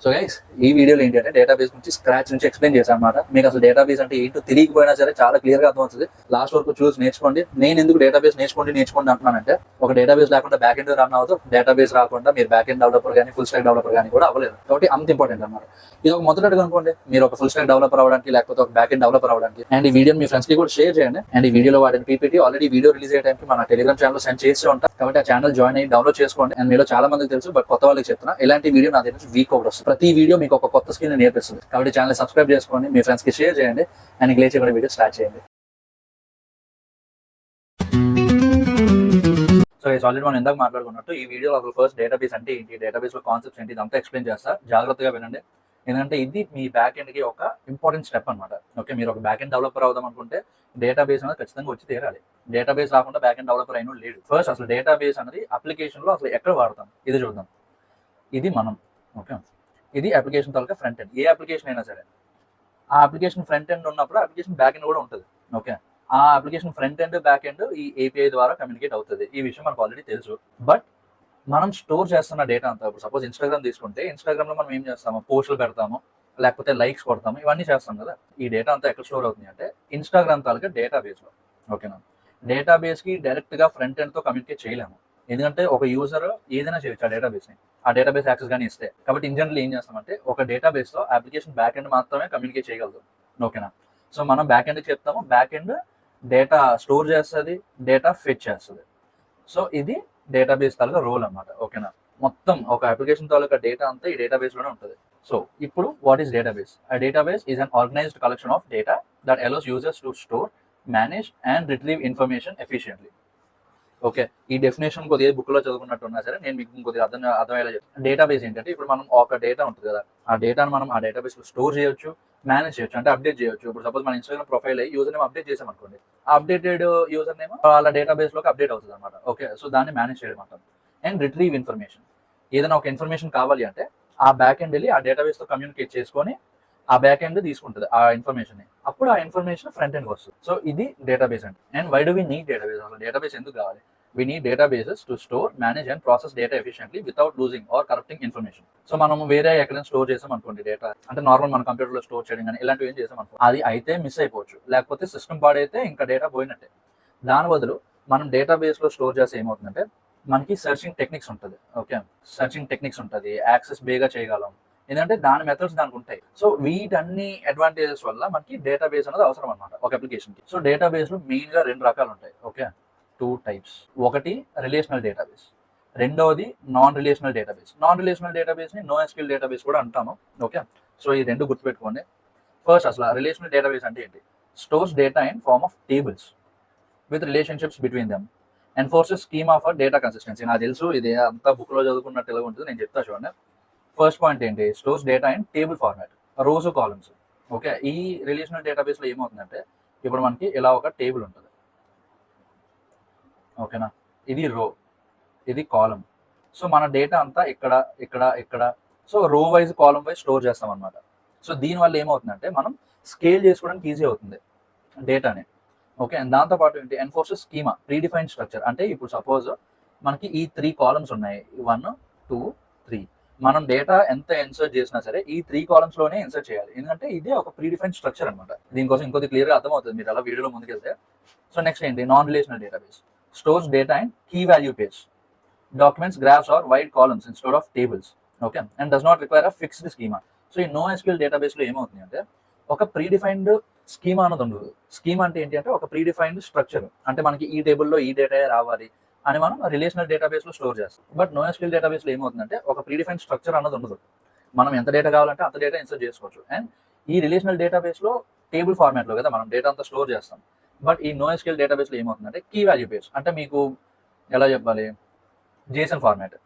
So guys ఈ వీడియోలో ఏంటంటే డేటాబేస్ నుంచి స్క్రాచ్ నుంచి ఎక్స్ప్లెయిన్ చేశాను అనమాట. మీకు అసలు డేటాబేస్ అంటే ఏంటో తెలియకపోయినా సరే చాలా క్లియర్ గా అర్థమవుతుంది. లాస్ట్ వరకు చూసి నేర్చుకోండి. నేను ఎందుకు డేటాబేస్ నేర్చుకోండి అంటున్నానంటే, ఒక డేటాబేస్ లేకుండా బ్యాక్ ఎండ్ రన్ అవ్వదు, డేటాబేస్ రాకుండా మీరు బ్యాక్ ఎండ్ డెవలపర్ కానీ ఫుల్ స్టాక్ డెవలపర్ కానీ కూడా అవ్వలేదు. కాబట్టి అంత ఇంపార్టెంట్ అనమాట. ఇది ఒక మొదటగా అనుకోండి, మీరు ఒక ఫుల్ స్టాక్ డెవలపర్ అవ్వడానికి లేకపోతే ఒక బ్యాక్ ఎండ్ డెవలపర్ అవ్వడానికి. అండ్ ఈ వీడియో మీ ఫ్రెండ్స్ కి కూడా షేర్ చేయండి. అండ్ ఈ వీడియోలో వాడిన పీపీటీ ఆల్రెడీ వీడియో రిలీజ్ అయ్యే టైంకి మన టెలిగ్రామ్ ఛానల్ సెండ్ చేస్తూ ఉంటాం. కాబట్టి ఆ ఛానల్ జాయిన్ అయ్యి డౌన్లోడ్ చేసుకోండి. అండ్ మీలో చాలా మందికి తెలుసు, బట్ కొత్త వాళ్ళకి చెప్తున్నా, ఇలాంటి వీడియో నా దగ్గర వీక్ ఒకటి వస్తుంది. ప్రతి వీడియో మీకు ఒక కొత్త స్కిల్ నేర్పిస్తుంది. కాబట్టి ఛానల్ సబ్స్క్రైబ్ చేసుకోండి, మీ ఫ్రెండ్స్ కి షేర్ చేయండి. అండ్ ఇంగ్లీష్ కూడా వీడియో స్టార్ట్ చేయండి. సో ఆల్రెడీ మనం ఇందాక మాట్లాడుకున్నట్టు ఈ వీడియో అసలు ఫస్ట్ డేటాబేస్ అంటే ఏంటి, డేటాబేస్ లో కాన్సెప్ట్స్ ఏంటి, ఇదంతా ఎక్స్ప్లెయిన్ చేస్తా. జాగ్రత్తగా వినండి, ఎందుకంటే ఇది మీ బ్యాక్ ఎండ్ కి ఒక ఇంపార్టెంట్ స్టెప్ అనమాట. ఓకే, మీరు ఒక బ్యాక్ ఎండ్ డెవలపర్ అవుదాం అనుకుంటే డేటాబేస్ అనేది ఖచ్చితంగా వచ్చి తీరాలి. డేటాబేస్ రాకుండా బ్యాక్ ఎండ్ డెవలపర్ అయిన లేడు. ఫస్ట్ అసలు డేటాబేస్ అనేది అప్లికేషన్ లో అసలు ఎక్కడ వాడతాం ఇది చూద్దాం. ఇది మనం, ఓకే, ఇది అప్లికేషన్ తాలూకా ఫ్రంట్ ఎండ్. ఏ అప్లికేషన్ అయినా సరే ఆ అప్లికేషన్ ఫ్రంట్ ఎండ్ ఉన్నప్పుడు అప్లికేషన్ బ్యాక్ ఎండ్ కూడా ఉంటుంది. ఓకే, ఆ application front end back end ఈ ఏపీఐ ద్వారా కమ్యూనికేట్ అవుతుంది. ఈ విషయం మనకు ఆల్రెడీ తెలుసు. బట్ మనం స్టోర్ చేస్తున్న డేటా అంతా, ఇప్పుడు సపోజ్ ఇన్స్టాగ్రామ్ తీసుకుంటే ఇన్స్టాగ్రామ్ లో మనం ఏం చేస్తాము, పోస్టులు పెడతాము, లేకపోతే లైక్స్ కొడతాము, ఇవన్నీ చేస్తాం కదా. ఈ డేటా అంతా ఎక్కడ స్టోర్ అవుతుంది అంటే ఇన్స్టాగ్రామ్ తాలూకా డేటాబేస్ లో. ఓకేనా, డేటాబేస్ కి డైరెక్ట్ గా ఫ్రంట్ ఎండ్ తో కమ్యూనికేట్ చేయలేము, ఎందుకంటే ఒక యూజర్ ఏదైనా చేయొచ్చు ఆ డేటాబేస్ ని, ఆ డేటాబేస్ యాక్సెస్ కానీ ఇస్తే. కాబట్టి ఇన్ జనరల్ ఏం చేస్తామంటే ఒక డేటాబేస్ లో అప్లికేషన్ బ్యాక్ ఎండ్ మాత్రమే కమ్యూనికేట్ చేయగలదు. ఓకేనా, సో మనం బ్యాక్ ఎండ్ చెప్తాము, బ్యాక్ ఎండ్ డేటా స్టోర్ చేస్తుంది, డేటా ఫెచ్ చేస్తుంది. సో ఇది డేటాబేస్ తాలూకా రోల్ అనమాట. ఓకేనా, మొత్తం ఒక అప్లికేషన్ తాలూకా డేటా అంతా ఈ డేటాబేస్ లోనే ఉంటుంది. సో ఇప్పుడు what is database? A database is an organized collection of data that allows users to store, manage and retrieve information efficiently. Okay, ఈ డెఫినేషన్ కొద్దిగా బుక్ లో చదువుకున్నట్టు ఉన్నా సరే నేను మీకు కొద్దిగా అర్థమయ్యేలా చెప్తాను. డేటాబేస్ ఏంటంటే, ఇప్పుడు మనం ఒక డేటా ఉంటుంది కదా, ఆ డేటాను మనం ఆ డేటాబేస్ లో స్టోర్ చేయొచ్చు, మేనేజ్ చేయొచ్చు, అంటే అప్డేట్ చేయొచ్చు. ఇప్పుడు సపోజ్ మన ఇన్స్టాగ్రామ్ ప్రొఫైల్ అయ్యి యూజర్ నేమ్ అప్డేట్ చేసాం అనుకోండి, ఆ అప్డేటెడ్ యూజర్ నేమ్ వాళ్ళ డేటాబేస్ లోకి అప్డేట్ అవుతుంది అనమాట. ఓకే, సో దాన్ని మేనేజ్ చేయడం అంటాం. అండ్ రిట్రీవ్ ఇన్ఫర్మేషన్, ఏదైనా ఒక ఇన్ఫర్మేషన్ కావాలి అంటే ఆ బ్యాక్ ఎండ్ వెళ్ళి ఆ డేటాబేస్ తో కమ్యూనికేట్ చేసుకొని ఆ బ్యాక్ ఎండ్ తీసుకుంటుంది ఆ ఇన్ఫర్మేషన్ ని, అప్పుడు ఆ ఇన్ఫర్మేషన్ ఫ్రంట్ ఎండ్ వస్తుంది. సో ఇది డేటాబేస్ అంటే. And why do we need database? అసలు డేటాబేస్ ఎందుకు కావాలి? We need databases to store, manage and process data efficiently without losing or corrupting information. So మనం వేరే ఎక్కడైనా స్టోర్ చేసాం అనుకోండి డేటా, అంటే నార్మల్ మన కంప్యూటర్ లో స్టోర్ చేయడం కానీ ఇలాంటివి ఏం చేసాం అనుకో, అది అయితే మిస్ అయిపోవచ్చు, లేకపోతే సిస్టమ్ పాడైతే ఇంకా డేటా పోయినట్టే. దాని బదులు మనం డేటాబేస్ లో స్టోర్ చేస్తే ఏమవుతుందంటే మనకి సర్చింగ్ టెక్నిక్స్ ఉంటుంది. ఓకే, సర్చింగ్ టెక్నిక్స్ ఉంటుంది, యాక్సెస్ బేగా చేయగలం, ఎందుకంటే దాని మెథడ్స్ దానికి ఉంటాయి. సో వీటన్ని అడ్వాంటేజెస్ వల్ల మనకి డేటాబేస్ అనేది అవసరం అనమాట ఒక అప్లికేషన్ కి. సో డేటాబేస్ లో మెయిన్ గా రెండు రకాలు ఉంటాయి. Okay, two types. ఒకటి రిలేషనల్ డేటాబేస్, రెండవది non relational database. Non relational database ని NoSQL డేటాబేస్ కూడా అంటాము. ఓకే, సో ఈ రెండు గుర్తుపెట్టుకోండి. ఫస్ట్ అసలు రిలేషనల్ డేటాబేస్ అంటే ఏంటి? Stores data in form of tables with relationships between them, enforces scheme of data consistency. నాకు తెలుసు ఇది అంతా బుక్ లో చదువుకున్నట్టు ఎలా ఉంటుంది, నేను చెప్తా చూడండి. ఫస్ట్ పాయింట్ ఏంటి? Stores data in table format, rows columns. Okay, ఈ రిలేషనల్ డేటాబేస్ లో ఏమవుతుందంటే ఇప్పుడు మనకి ఇలా ఒక టేబుల్ ఉంటుంది. ఓకేనా, ఇది రో, ఇది కాలం. సో మన డేటా అంతా ఇక్కడ ఇక్కడ ఇక్కడ, సో రో వైజ్ కాలం వైజ్ స్టోర్ చేస్తాం అనమాట. సో దీనివల్ల ఏమవుతుందంటే మనం స్కేల్ చేసుకోవడానికి ఈజీ అవుతుంది డేటాని. ఓకే, అండ్ దాంతోపాటు ఏంటి? Enforces schema, predefined structure. అంటే ఇప్పుడు సపోజ్ మనకి ఈ 3 కాలమ్స్ ఉన్నాయి, 1 2 3. మనం డేటా ఎంత ఇన్సర్ట్ చేసినా సరే ఈ 3 కాలమ్స్ లోనే ఇన్సర్ట్ చేయాలి, ఎందుకంటే ఇదే ఒక ప్రీడిఫైన్డ్ స్ట్రక్చర్ అనమాట. దీనికోసం ఇంకొద్ది క్లియర్ గా అర్థమవుతుంది మీరు అలా వీడియోలో ముందుకెళ్తే. సో నెక్స్ట్ ఏంటి? Non relational database stores data in key value pairs, documents, graphs or wide columns instead of tables. Okay, and does not require a fixed schema. So ఈ NoSQL డేటాబేస్ లో ఏమవుతుంది అంటే ఒక ప్రీడిఫైన్డ్ స్కీమా అనేది ఉండదు. Schema అంటే ఏంటి అంటే ఒక ప్రీడిఫైన్డ్ స్ట్రక్చర్, అంటే మనకి ఈ టేబుల్లో ఈ డేటా రావాలి అని మనం రిలేషనల్ డేటాబేస్ లో స్టోర్ చేస్తాం. బట్ NoSQL డేటాబేస్ లో ఏమవుతుందంటే ఒక ప్రీడిఫైన్డ్ స్ట్రక్చర్ అన్నది ఉండదు, మనం ఎంత డేటా కావాలంటే అంత డేటా ఇన్సర్ట్ చేసుకోవచ్చు. అండ్ ఈ రిలేషనల్ డేటాబేస్ లో టేబుల్ ఫార్మాట్ లో కదా మనం డేటా అంతా స్టోర్ చేస్తాం. బట్ ఈ NoSQL డేటాబేస్ లో ఏమవుతుందంటే కీ వాల్యూ బేస్, అంటే మీకు ఎలా చెప్పాలి, జేసన్ ఫార్మాట్.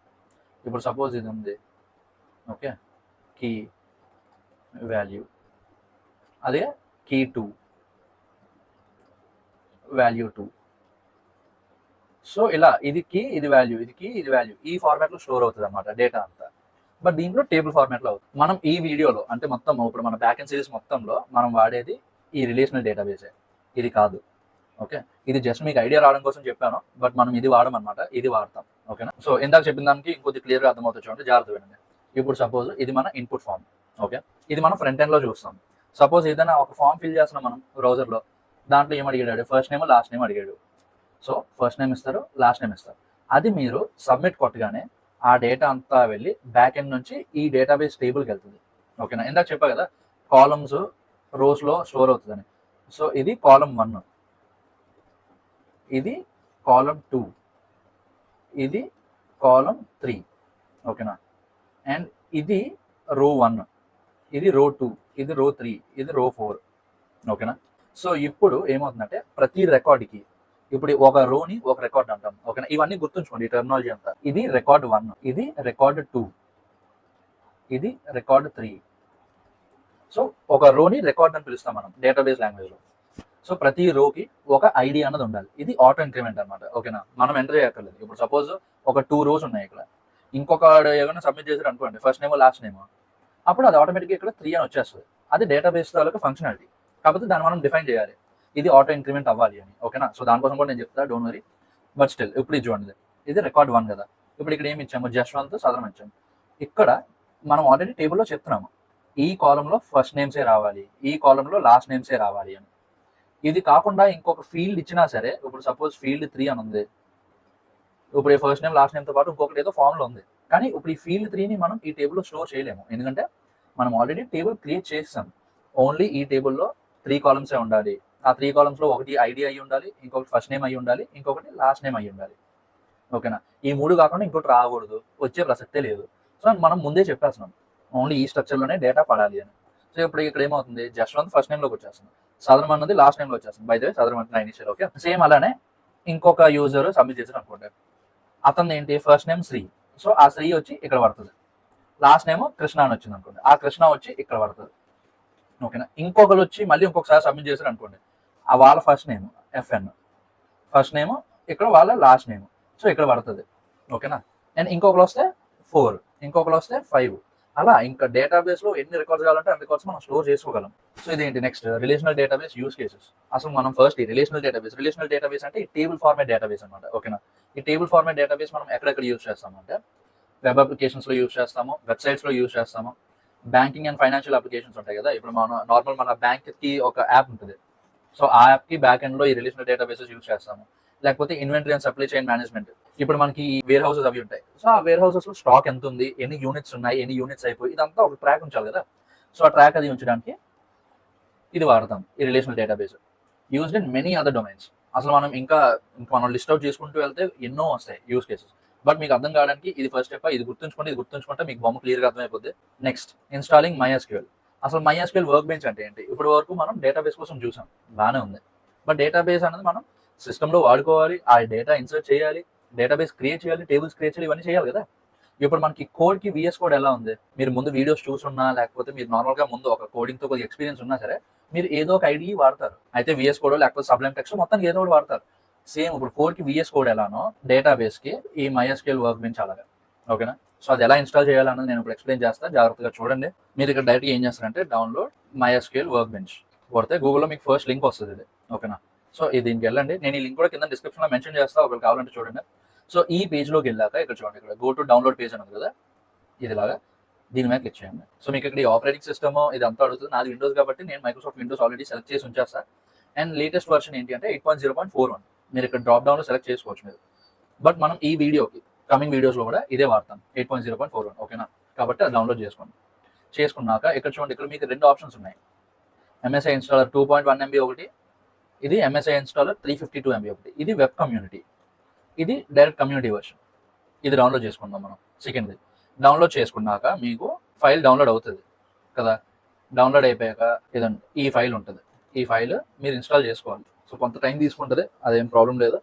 ఇప్పుడు సపోజ్ ఇది ఉంది, ఓకే, కీ వాల్యూ, అదే కీ 2 వాల్యూ 2. సో ఇలా ఇది కీ, ఇది వాల్యూ, ఇది కీ, ఇది వాల్యూ, ఈ ఫార్మాట్ లో స్టోర్ అవుతుంది అనమాట డేటా అంతా. బట్ దీంట్లో టేబుల్ ఫార్మాట్ లో అవుతుంది. మనం ఈ వీడియోలో అంటే మొత్తం ఇప్పుడు మన బ్యాక్ ఎండ్ సిరీస్ మొత్తంలో మనం వాడేది ఈ రిలేషనల్ డేటాబేసే, ఇది కాదు. ఓకే, ఇది జస్ట్ మీకు ఐడియా రావడం కోసం చెప్పాను, బట్ మనం ఇది వాడమన్నమాట, ఇది వాడతాం. ఓకేనా, సో ఇందాక చెప్పిన దానికి ఇంకొద్ది క్లియర్ గా అర్థమవుతుంది చూడండి, జాగ్రత్త వినండి. ఇప్పుడు సపోజ్ ఇది మన ఇన్పుట్ ఫామ్. ఓకే, ఇది మనం ఫ్రంట్ ఎండ్ లో చూస్తాం. సపోజ్ ఏదైనా ఒక ఫామ్ ఫిల్ చేస్తున్నాం మనం బ్రౌజర్లో, దాంట్లో ఏం అడిగాడు, ఫస్ట్ నేమ్ లాస్ట్ నేమ్ అడిగాడు. సో ఫస్ట్ నేమ్ ఇస్తారు, లాస్ట్ నేమ్ ఇస్తారు. అది మీరు సబ్మిట్ కొట్టగానే ఆ డేటా అంతా వెళ్ళి బ్యాక్ ఎండ్ నుంచి ఈ డేటాబేస్ టేబుల్కి వెళ్తుంది. ఓకేనా, ఇందాక చెప్పా కదా కాలమ్స్ రోస్లో స్టోర్ అవుతుందని. సో ఇది కాలమ్ 1, ఇది కాలమ్ 2, ఇది కాలమ్ 3. ఓకేనా, అండ్ ఇది రో 1, ఇది రో 2, ఇది రో 3, ఇది రో 4. ఓకేనా, సో ఇప్పుడు ఏమవుతుందంటే ప్రతి రికార్డ్కి ఇప్పుడు ఒక రోని ఒక రికార్డ్ అంటాం. ఓకేనా, ఇవన్నీ గుర్తుంచుకోండి, ఈ టెర్మినాలజీ అంతా. ఇది రికార్డ్ 1, ఇది రికార్డ్ 2, ఇది రికార్డ్ 3. సో ఒక రోని రికార్డ్ అని పిలుస్తాం మనం డేటాబేస్ లాంగ్వేజ్లో. సో ప్రతి రోకి ఒక ఐడి అన్నది ఉండాలి. ఇది ఆటో ఇంక్రిమెంట్ అనమాట. ఓకేనా, మనం ఎంటర్ చేయక్కర్లేదు. ఇప్పుడు సపోజ్ ఒక 2 రోస్ ఉన్నాయి ఇక్కడ, ఇంకొక ఏమైనా సబ్మిట్ చేశారు అనుకోండి, ఫస్ట్ నేమో లాస్ట్ నేమో, అప్పుడు అది ఆటోమేటిక్గా ఇక్కడ 3 అని వచ్చేస్తుంది. అది డేటాబేస్ తాలూకు ఫంక్షనాలిటీ, కాబట్టి దాన్ని మనం డిఫైన్ చేయాలి, ఇది ఆటో ఇంక్రిమెంట్ అవ్వాలి అని. ఓకేనా, సో దానికోసం కూడా నేను చెప్తా, డోంట్ వరీ. బట్ స్టిల్ ఇప్పుడు ఇది చూడండి, ఇది రికార్డ్ 1 కదా. ఇప్పుడు ఇక్కడ ఏమి ఇచ్చాము, జశ్వంత్ సదరం ఇచ్చాము. ఇక్కడ మనం ఆల్రెడీ టేబుల్లో చెప్తున్నాము ఈ కాలంలో ఫస్ట్ నేమ్సే రావాలి, ఈ కాలంలో లాస్ట్ నేమ్సే రావాలి అని. ఇది కాకుండా ఇంకొక ఫీల్డ్ ఇచ్చినా సరే, ఇప్పుడు సపోజ్ ఫీల్డ్ 3 అని ఉంది, ఇప్పుడు ఈ ఫస్ట్ నేమ్ లాస్ట్ నేమ్తో పాటు ఇంకొకటి ఏదో ఫామ్లో ఉంది, కానీ ఇప్పుడు ఈ ఫీల్డ్ 3ని మనం ఈ టేబుల్లో స్టోర్ చేయలేము, ఎందుకంటే మనం ఆల్రెడీ టేబుల్ క్రియేట్ చేస్తాం. ఓన్లీ ఈ టేబుల్లో 3 కాలమ్సే ఉండాలి. ఆ 3 కాలమ్స్లో ఒకటి ఐడి అయ్యి ఉండాలి, ఇంకొకటి ఫస్ట్ నేమ్ అయ్యి ఉండాలి, ఇంకొకటి లాస్ట్ నేమ్ అయ్యి ఉండాలి. ఓకేనా, ఈ 3 కాకుండా ఇంకోటి రాకూడదు, వచ్చే ప్రసక్తే లేదు. సో మనం ముందే చెప్పేస్తున్నాం ఓన్లీ ఈ స్ట్రక్చర్లోనే డేటా పడాలి అని. సో ఇప్పుడు ఇక్కడ ఏమవుతుంది, జశ్వంత్ ఫస్ట్ నేమ్లోకి వచ్చేస్తుంది, సదరం అన్నది లాస్ట్ నేమ్లో వచ్చేస్తుంది. బై ద వే సదరం అంటే ఇనిషియల్. ఓకే, సేమ్ అలానే ఇంకొక యూజర్ సబ్మిట్ చేశారు అనుకోండి, అతను ఏంటి ఫస్ట్ నేమ్ శ్రీ, సో ఆ శ్రీ వచ్చి ఇక్కడ పడుతుంది. లాస్ట్ నేమ్ కృష్ణ అని వచ్చింది అనుకోండి, ఆ కృష్ణ వచ్చి ఇక్కడ పడుతుంది. ఓకేనా, ఇంకొకరు వచ్చి మళ్ళీ ఇంకొకసారి సబ్మిట్ చేశారు అనుకోండి, ఆ వాళ్ళ first name FN, first name ఇక్కడ వాళ్ళ లాస్ట్ నేమ్, సో ఇక్కడ పడుతుంది. ఓకేనా, అండ్ ఇంకొకరు వస్తే 4, ఇంకొకరు వస్తే 5, అలా ఇంకా డేటాబేస్లో ఎన్ని రికార్డ్స్ కావాలంటే అన్ని రికార్డ్స్ మనం స్టోర్ చేసుకోగలం. సో ఇదేంటి next relational database use cases. అసలు మనం ఫస్ట్ ఈ రిలేషనల్ డేటాబేస్ అంటే ఈ టేబుల్ ఫార్మాట్ డేటాబేస్ అనమాట. ఓకేనా, ఈ టేబుల్ ఫార్మాట్ డేటాబేస్ మనం ఎక్కడెక్కడ యూస్ చేస్తామంటే వెబ్ అప్లికేషన్స్లో యూస్ చేస్తాము, వెబ్సైట్స్లో యూస్ చేస్తాము, బ్యాంకింగ్ అండ్ ఫైనాన్షియల్ అప్లికేషన్స్ ఉంటాయి కదా. ఇప్పుడు మన బ్యాంక్కి ఒక యాప్ ఉంటుంది, సో ఆ యాప్కి బ్యాక్ ఎండ్లో ఈ రిలేషనల్ డేటాబేసెస్ యూస్ చేస్తాము. లేకపోతే inventory and supply chain management, ఇప్పుడు మనకి వేర్ హౌసెస్ అవి ఉంటాయి, సో ఆ వేర్ హౌసెస్లో స్టాక్ ఎంత ఉంది, ఎన్ని యూనిట్స్ ఉన్నాయి, ఎన్ని యూనిట్స్ అయిపోయి, ఇదంతా ఒక ట్రాక్ ఉంచాలి కదా. సో ఆ ట్రాక్ అది ఉంచడానికి ఇది వాడతాం, ఈ relational database. Used in many other domains. అసలు ఇంకా మనం లిస్ట్ అవుట్ చేసుకుంటూ వెళ్తే ఎన్నో వస్తాయి యూస్ కేసెస్. బట్ మీకు అర్థం కావడానికి ఇది ఫస్ట్ స్టెప్, ఇది గుర్తుంచుకుంటే మీకు బొమ్మ క్లియర్గా అర్థమైపోద్ది. Next installing MySQL. అసలు MySQL వర్క్ బెంచ్ అంటే ఏంటి? ఇప్పుడు వరకు మనం డేటాబేస్ కోసం చూసాం, బాగానే ఉంది. బట్ డేటాబేస్ అనేది మనం సిస్టంలో వాడుకోవాలి, ఆ డేటా ఇన్సర్ట్ చేయాలి, డేటాబేస్ క్రియేట్ చేయాలి, టేబుల్స్ క్రియేట్ చేయాలి, ఇవన్నీ చేయాలి కదా. ఇప్పుడు మనకి కోడ్కి VS కోడ్ ఎలా ఉంది, మీరు ముందు వీడియోస్ చూసున్నా లేకపోతే మీరు నార్మల్గా ముందు ఒక కోడింగ్తో కొద్దిగా ఎక్స్పీరియన్స్ ఉన్నా సరే మీరు ఏదో ఒక ఐడి వాడతారు, అయితే VS కోడ్ లేకపోతే సబ్లైమ్ టెక్స్ట్ మొత్తానికి ఏదో ఒకటి వాడతారు. సేమ్ ఇప్పుడు కోడ్కి VS కోడ్ ఎలానో డేటాబేస్కి ఈ MySQL వర్క్ బెంచ్ అలాగా. ఓకేనా, సో అది ఎలా ఇన్స్టాల్ చేయాలన్నది నేను ఇప్పుడు ఎక్స్ప్లెయిన్ చేస్తాను, జాగ్రత్తగా చూడండి. మీరు ఇక్కడ డైరెక్ట్గా ఏం చేస్తారంటే డౌన్లోడ్ MySQL వర్క్ బెంచ్ కొడితే గూగుల్లో మీకు ఫస్ట్ లింక్ వస్తుంది ఇది. ఓకేనా, సో దీనికి వెళ్ళండి, నేను ఈ లింక్ కూడా కింద డిస్క్రిప్షన్లో మెన్షన్ చేస్తాను, ఒకవేళ కావాలంటే చూడండి. సో ఈ పేజ్లోకి వెళ్ళాక ఇక్కడ చూడండి, ఇక్కడ గో టు డౌన్లోడ్ పేజ్ అని ఉంది కదా, ఇదిలాగా దీని మీద క్లిక్ చేయండి. సో మీకు ఇక్కడ ఈ ఆపరేటింగ్ సిస్టమ్ ఇదంతా అడుగుతుంది, నాది విండోస్ కాబట్టి నేను మైక్రోసాఫ్ట్ విండోస్ ఆల్రెడీ సెలెక్ట్ చేసి ఉంచేస్తాను. అండ్ లేటెస్ట్ వర్షన్ ఏంటి అంటే 8.0.41. మీరు ఇక్కడ డ్రాప్ డౌన్లో సెలెక్ట్ చేసుకోవచ్చు మీరు. బట్ మనం ఈ వీడియోకి కమింగ్ వీడియోస్లో కూడా ఇదే వాడతాం, 8.0.41. ఓకేనా, కాబట్టి అది డౌన్లోడ్ చేసుకోండి. చేసుకున్నాక ఇక్కడ చూడండి, ఇక్కడ మీకు 2 ఆప్షన్స్ ఉన్నాయి. MSI ఇన్స్టాలర్ 2.1 MB ఒకటి, ఇది MSI ఇన్స్టాలర్ 352 MB ఒకటి. ఇది వెబ్ కమ్యూనిటీ, ఇది డైరెక్ట్ కమ్యూనిటీ వర్షన్. ఇది డౌన్లోడ్ చేసుకుందాం మనం. సెకండ్ది డౌన్లోడ్ చేసుకున్నాక మీకు ఫైల్ డౌన్లోడ్ అవుతుంది కదా. డౌన్లోడ్ అయిపోయాక ఇదండి ఈ ఫైల్ ఉంటుంది, ఈ ఫైల్ మీరు ఇన్స్టాల్ చేసుకోవాలి. సో కొంత టైం తీసుకుంటుంది, అదేం ప్రాబ్లం లేదు.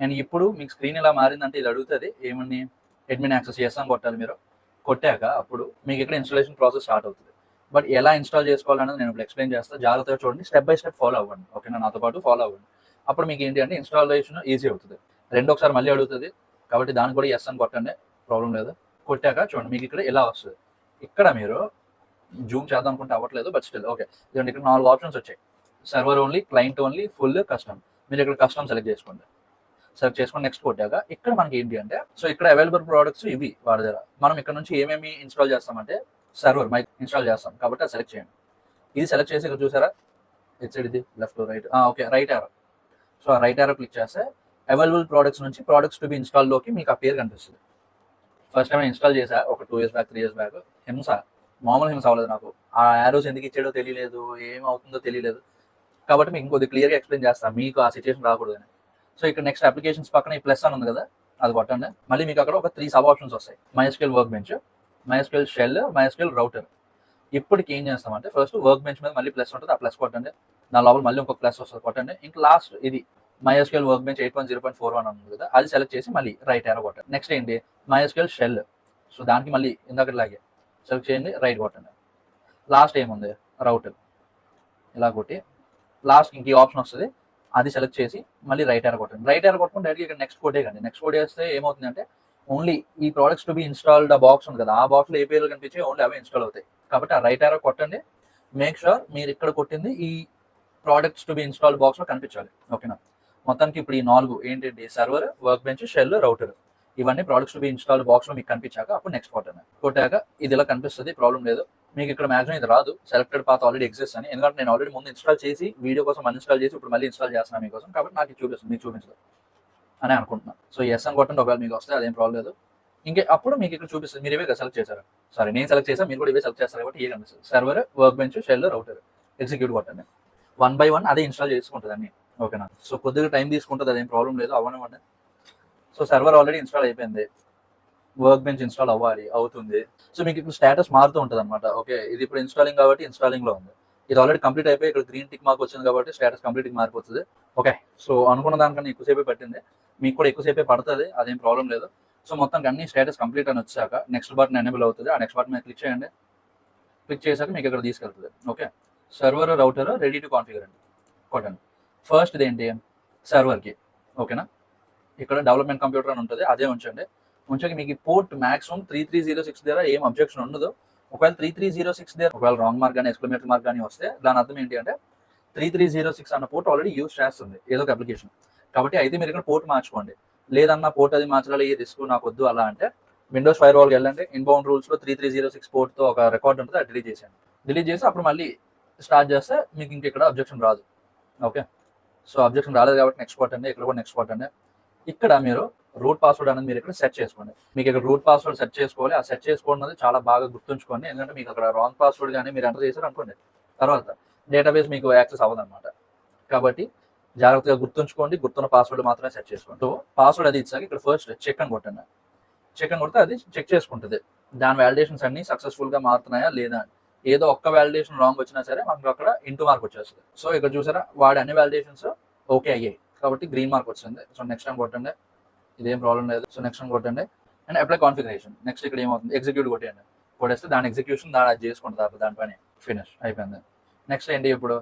అండ్ ఇప్పుడు మీకు స్క్రీన్ ఇలా మారిందంటే ఇది అడుగుతుంది ఏమని, అడ్మిన్ యాక్సెస్ చేస్తాం కొట్టాలి. మీరు కొట్టాక అప్పుడు మీకు ఇక్కడ ఇన్స్టాలేషన్ ప్రాసెస్ స్టార్ట్ అవుతుంది. బట్ ఎలా ఇన్స్టాల్ చేసుకోవాలనేది నేను ఇప్పుడు ఎక్స్ప్లెయిన్ చేస్తాను, జాగ్రత్తగా చూడండి, స్టెప్ బై స్టెప్ ఫాలో అవ్వండి. ఓకేనా, నాతో పాటు ఫాలో అవ్వండి. అప్పుడు మీకు ఏంటి అంటే ఇన్స్టాలేషన్ ఈజీ అవుతుంది. ఒకసారి మళ్ళీ అడుగుతుంది కాబట్టి దానికి కూడా ఎస్ అని కొట్టండి, ప్రాబ్లం లేదు. కొట్టాక చూడండి మీకు ఇక్కడ ఇలా వస్తుంది. ఇక్కడ మీరు జూమ్ చేద్దాం అనుకుంటే అవ్వట్లేదు, బట్ స్టిల్ ఓకే. ఇదండి ఇక్కడ 4 ఆప్షన్స్ వచ్చాయి, server only, client only, full, custom. మీరు ఇక్కడ కస్టమ్ సెలెక్ట్ చేసుకోండి. సెలెక్ట్ చేసుకొని నెక్స్ట్ కొట్టాక ఇక్కడ మనకి ఏంటి అంటే సో ఇక్కడ అవైలబుల్ ప్రోడక్ట్స్ ఇవి వాడి దగ్గర. మనం ఇక్కడ నుంచి ఏమేమి ఇన్స్టాల్ చేస్తామంటే సర్వర్ మైక్ ఇన్స్టాల్ చేస్తాం కాబట్టి అది సెలెక్ట్ చేయండి. ఇది సెలెక్ట్ చేసి ఇక్కడ చూసారా ఇది left right okay right arrow. So ఆ రైట్ యారో క్లిక్ చేస్తే అవైలబుల్ ప్రోడక్ట్స్ నుంచి ప్రోడక్ట్స్ టు బి ఇన్స్టాల్లోకి మీకు ఆ పేరు కనిపిస్తుంది. ఫస్ట్ టైం ఇన్స్టాల్ చేసా ఒక 2 years బ్యాక్ 3 years బ్యాక్. హింస మామూలు హింస అవ్వలేదు నాకు. ఆ యారోస్ ఎందుకు ఇచ్చాడో తెలియలేదు, ఏమవుతుందో తెలియలేదు. కాబట్టి మీకు ఇంకొద్ది క్లియర్గా ఎక్స్ప్లెయిన్ చేస్తాను మీకు ఆ సిచ్యువేషన్ రాకూడదని. సో ఇక్కడ నెక్స్ట్ అప్లికేషన్స్ పక్కన ఈ ప్లస్ అని ఉంది కదా అది కొట్టండి. మళ్ళీ మీకు అక్కడ ఒక 3 సబ్ ఆప్షన్స్ వస్తాయి. MySQL work bench, MySQL shell, MySQL router. ఇప్పటికి ఏం చేస్తామంటే ఫస్ట్ వర్క్ బెంచ్ మీద మళ్ళీ ప్లస్ ఉంటుంది, ఆ ప్లస్ కొట్టండి. దాని లోపల మళ్ళీ ఇంకొక ప్లస్ వస్తుంది కొట్టండి. ఇంకా లాస్ట్ ఇది MySQL వర్క్ బెంచ్ 8.0.41 ఉంది కదా అది సెలెక్ట్ చేసి మళ్ళీ రైట్ యారో కొట్టండి. నెక్స్ట్ ఏంటి MySQL షెల్. సో దానికి మళ్ళీ ఇందాకలాగే సెలెక్ట్ చేయండి, రైట్ కొట్టండి. లాస్ట్ ఏముంది రౌటర్, ఇలా కొట్టి లాస్ట్ ఇంక ఆప్షన్ వస్తుంది అది సెలెక్ట్ చేసి మళ్ళీ రైట్ యారో కొట్టండి. రైట్ యారో కొట్టుకుని డైరెక్ట్గా ఇక్కడ నెక్స్ట్ కోటే కండి. నెక్స్ట్ కోట్ చేస్తే ఏమవుతుందంటే ఓన్లీ ఈ ప్రోడక్ట్స్ టు బి ఇన్స్టాల్డ్ ఆ బాక్స్ ఉంది కదా ఆ బాక్స్లో ఏ పేర్లు కనిపించే ఓన్లీ అవే ఇన్స్టాల్ అవుతాయి. కాబట్టి ఆ రైట్ యారో కొట్టండి. మేక్ షూర్ మీరు ఇక్కడ కొట్టింది ఈ ప్రోడక్ట్స్ టు బి ఇన్స్టాల్ బాక్స్లో కనిపించాలి. ఓకేనా. మొత్తానికి ఇప్పుడు ఈ 4 ఏంటంటే server, workbench, shell, router ఇవన్నీ ప్రోడక్ట్స్ టు బి ఇన్స్టాల్ బాక్స్లో మీకు కనిపించాక అప్పుడు నెక్స్ట్ కొట్టండి. కొట్టాక ఇది ఇలా కనిపిస్తుంది, ప్రాబ్లం లేదు. మీకు ఇక్కడ మ్యాక్సిమం ఇది రాదు సెలెక్టెడ్ పాత్ ఆల్రెడీ ఎగ్జిస్ట్ అని, ఎందుకంటే నేను ఆల్రెడీ ముందు ఇన్స్టాల్ చేసి వీడియో కోసం అన్ఇన్స్టాల్ చేసి ఇప్పుడు మళ్ళీ ఇన్స్టాల్ చేస్తున్నాను మీకోసం. కాబట్టి నాకు చూపిస్తుంది, మీకు చూపించదు అని అనుకుంటున్నాను. సో ఎస్ అని కొట్టండి, ఒకవేళ మీకు వస్తే అదేం ప్రాబ్లం లేదు. ఇంకా అప్పుడు మీకు ఇక్కడ చూపిస్తుంది మీరు ఇవే సెలెక్ట్ చేశారు. సారీ నేను సెలెక్ట్ చేశాను, మీరు కూడా ఇవే సెలెక్ట్ చేస్తారు కాబట్టి ఏ కనిపిస్తుంది server, workbench, shell, router. Execute కొట్టండి. 1 by 1 అదే ఇన్స్టాల్ చేసుకుంటుంది అన్ని. ఓకేనా. సో కొద్దిగా టైం తీసుకుంటుంది, అదేం ప్రాబ్లం లేదు, అవ్వనివ్వండి. సో సర్వర్ ఆల్రెడీ ఇన్స్టాల్ అయిపోయింది, వర్క్ బెంచ్ ఇన్స్టాల్ అవ్వాలి, అవుతుంది. సో మీకు ఇక్కడ స్టేటస్ మారుతూ ఉంటుంది అనమాట. ఓకే ఇది ఇప్పుడు ఇన్స్టాలింగ్ కాబట్టి ఇన్స్టాలింగ్లో ఉంది. ఇది ఆల్రెడీ కంప్లీట్ అయిపోయి ఇక్కడ గ్రీన్ టిక్ మార్క్ వచ్చింది కాబట్టి స్టేటస్ కంప్లీట్గా మారిపోతుంది. ఓకే సో అనుకున్న దానికన్నా ఎక్కువసేపే పట్టింది, మీకు కూడా ఎక్కువసేపే పడుతుంది, అదేం ప్రాబ్లం లేదు. సో మొత్తం అన్ని స్టేటస్ కంప్లీట్ అని వచ్చాక నెక్స్ట్ బటన్ ఎనేబుల్ అవుతుంది. ఆ నెక్స్ట్ బటన్ మీద క్లిక్ చేయండి. క్లిక్ చేశాక మీకు ఇక్కడ తీసుకెళ్తుంది. Okay server, router ready to configure అండి కొట్టండి. ఫస్ట్ ఇదేంటి సర్వర్కి. ఓకేనా. ఇక్కడ డెవలప్మెంట్ కంప్యూటర్ అని ఉంటుంది, అదే ఉంచండి. ఉంచాక మీకు పోర్ట్ మాక్సిమం 3306 దగ్గర ఏం అబ్జెక్షన్ ఉండదు. ఒకవేళ 3306 దగ్గర ఒకవేళ రాంగ్ మార్క్ కానీ ఎక్స్క్లమేటరీ మార్క్ కానీ వస్తే దాని అర్థం ఏంటి అంటే 3306 అన్న పోర్ట్ ఆల్రెడీ యూజ్ చేస్తుంది ఏదో ఒక అప్లికేషన్. కాబట్టి అయితే మీరు ఇక్కడ పోర్ట్ మార్చుకోండి. లేదన్నా పోర్ట్ అది మార్చాలి, ఏ రిస్క్ నాకు వద్దు అలా అంటే విండోస్ ఫైర్ వాల్కి వెళ్ళండి. ఇన్బౌండ్ రూల్స్లో 3306 పోర్ట్తో ఒక రికార్డ్ ఉంటుంది, అది డిలీట్ చేసేయండి. డిలీట్ చేసి అప్పుడు మళ్ళీ స్టార్ట్ చేస్తే మీకు ఇంకెక్కడ అబ్జెక్షన్ రాదు. ఓకే సో అబ్జెక్షన్ రాలేదు కాబట్టి నెక్స్ట్ కొట్టండి. ఇక్కడ కూడా నెక్స్ట్ కొట్టండి. ఇక్కడ మీరు రూట్ పాస్వర్డ్ అనేది మీరు ఇక్కడ సెట్ చేసుకోండి. మీకు ఇక్కడ రూట్ పాస్వర్డ్ సెట్ చేసుకోవాలి. ఆ సెట్ చేసుకోవడం చాలా బాగా గుర్తుంచుకోండి, ఎందుకంటే మీకు అక్కడ రాంగ్ పాస్వర్డ్ కానీ మీరు ఎంటర్ చేశారు అనుకోండి తర్వాత డేటాబేస్ మీకు యాక్సెస్ అవ్వదు అనమాట. కాబట్టి జాగ్రత్తగా గుర్తుంచుకోండి, గుర్తున్న పాస్వర్డ్ మాత్రమే సెట్ చేసుకోండి. సో పాస్వర్డ్ అది ఇచ్చాక ఇక్కడ ఫస్ట్ చెక్ అని కొట్టండి. చెక్ అని కొడితే అది చెక్ చేసుకుంటుంది దాని వ్యాలిడేషన్స్ అన్ని సక్సెస్ఫుల్గా మారుతున్నాయా లేదా అని. ఏదో ఒక్క వ్యాలిడేషన్ రాంగ్ వచ్చినా సరే మనకు అక్కడ ఇంటూ మార్క్ వచ్చేస్తుంది. సో ఇక్కడ చూసారా వాడి అన్ని వ్యాలిడేషన్స్ ఓకే అయ్యాయి కాబట్టి గ్రీన్ మార్క్ వచ్చింది. సో నెక్స్ట్ టైం కొట్టండి, ఇదేం ప్రాబ్లం లేదు. సో నెక్స్ట్ టైం కొట్టండి అండ్ అప్లై కాన్ఫిగరేషన్. నెక్స్ట్ ఇక్కడ ఏమవుతుంది ఎగ్జిక్యూట్ కొట్టేయండి. కొట్టేస్తే దాని ఎగ్జిక్యూషన్ అది చేసుకుంటుంది, దానిపైన ఫినిష్ అయిపోయింది. నెక్స్ట్ ఏంటి ఇప్పుడు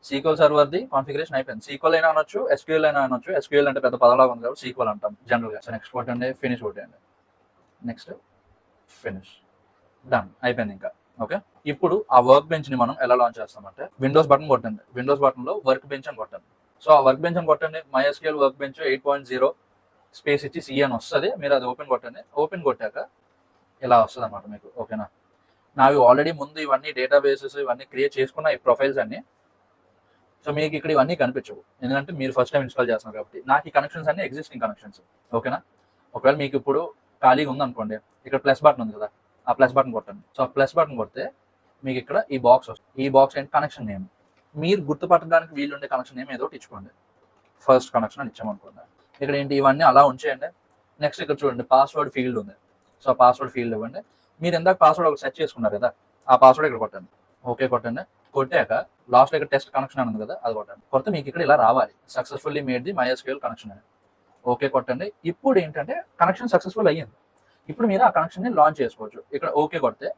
సీక్వల్ సర్వర్ది కాన్ఫిగరేషన్ అయిపోయింది. సీక్వల్ అయినా అనొచ్చు, ఎస్క్యూఎల్ అయినా అనొచ్చు. ఎస్క్యూఎల్ అంటే పెద్ద పదలాగా ఉంది కాబట్టి సీక్వల్ అంటాం జనరల్గా. సో నెక్స్ట్ కొట్టండి, ఫినిష్ కొట్టేయండి. నెక్స్ట్ ఫినిష్, డన్ అయిపోయింది ఇంకా. ఓకే ఇప్పుడు ఆ వర్క్ బెంచ్ ని మనం ఎలా లాంచ్ చేస్తామంటే విండోస్ బటన్ కొట్టండి. విండోస్ బటన్ లో వర్క్ బెంచ్ అని కొట్టండి. సో ఆ వర్క్ బెంచ్ అని కొట్టండి. MySQL వర్క్ బెంచ్ 8.0 స్పేస్ ఇచ్చి సి అని వస్తుంది. మీరు అది ఓపెన్ కొట్టండి. ఓపెన్ కొట్టాక ఇలా వస్తుంది అనమాట మీకు. ఓకేనా. నావి ఆల్రెడీ ముందు ఇవన్నీ డేటాబేసెస్ ఇవన్నీ క్రియేట్ చేసుకున్న ఈ ప్రొఫైల్స్ అన్ని. సో మీకు ఇక్కడ ఇవన్నీ కనిపించవు ఎందుకంటే మీరు ఫస్ట్ టైం ఇన్స్టాల్ చేస్తున్నారు కాబట్టి. నాకు ఈ కనెక్షన్స్ అన్ని ఎగ్జిస్టింగ్ కనెక్షన్స్. ఓకేనా. ఒకవేళ మీకు ఇప్పుడు ఖాళీగా ఉందనుకోండి, ఇక్కడ ప్లస్ బటన్ ఉంది కదా, ఆ ప్లస్ బటన్ కొట్టండి. సో ఆ ప్లస్ బటన్ కొడితే మీకు ఇక్కడ ఈ బాక్స్ వస్తుంది. ఈ బాక్స్ ఏంటి కనెక్షన్ నేమ్. మీరు గుర్తుపట్టడానికి వీలుండే కనెక్షన్ నేమ్ ఏదో ఒకటి ఇచ్చుకోండి. ఫస్ట్ కనెక్షన్ అని ఇచ్చామనుకోండి. ఇక్కడ ఏంటి ఇవన్నీ అలా ఉంచేయండి. నెక్స్ట్ ఇక్కడ చూడండి పాస్వర్డ్ ఫీల్డ్ ఉంది. సో ఆ పాస్వర్డ్ ఫీల్డ్ ఇవ్వండి. మీరు ఎందాక పాస్వర్డ్ ఒకటి సెట్ చేసుకున్నారు కదా, ఆ పాస్వర్డ్ ఇక్కడ కొట్టండి. ఓకే కొట్టండి. కొట్టాక లాస్ట్లో ఇక్కడ టెస్ట్ కనెక్షన్ అని ఉంది కదా, అది కొట్టండి. కొడితే మీకు ఇక్కడ ఇలా రావాలి successfully made the MySQL connection అని. ఓకే కొట్టండి. ఇప్పుడు ఏంటంటే కనెక్షన్ సక్సెస్ఫుల్ అయ్యింది. ఇప్పుడు మీరు ఆ కనెక్షన్ని లాంచ్ చేసుకోవచ్చు. ఇక్కడ ఓకే కొడితే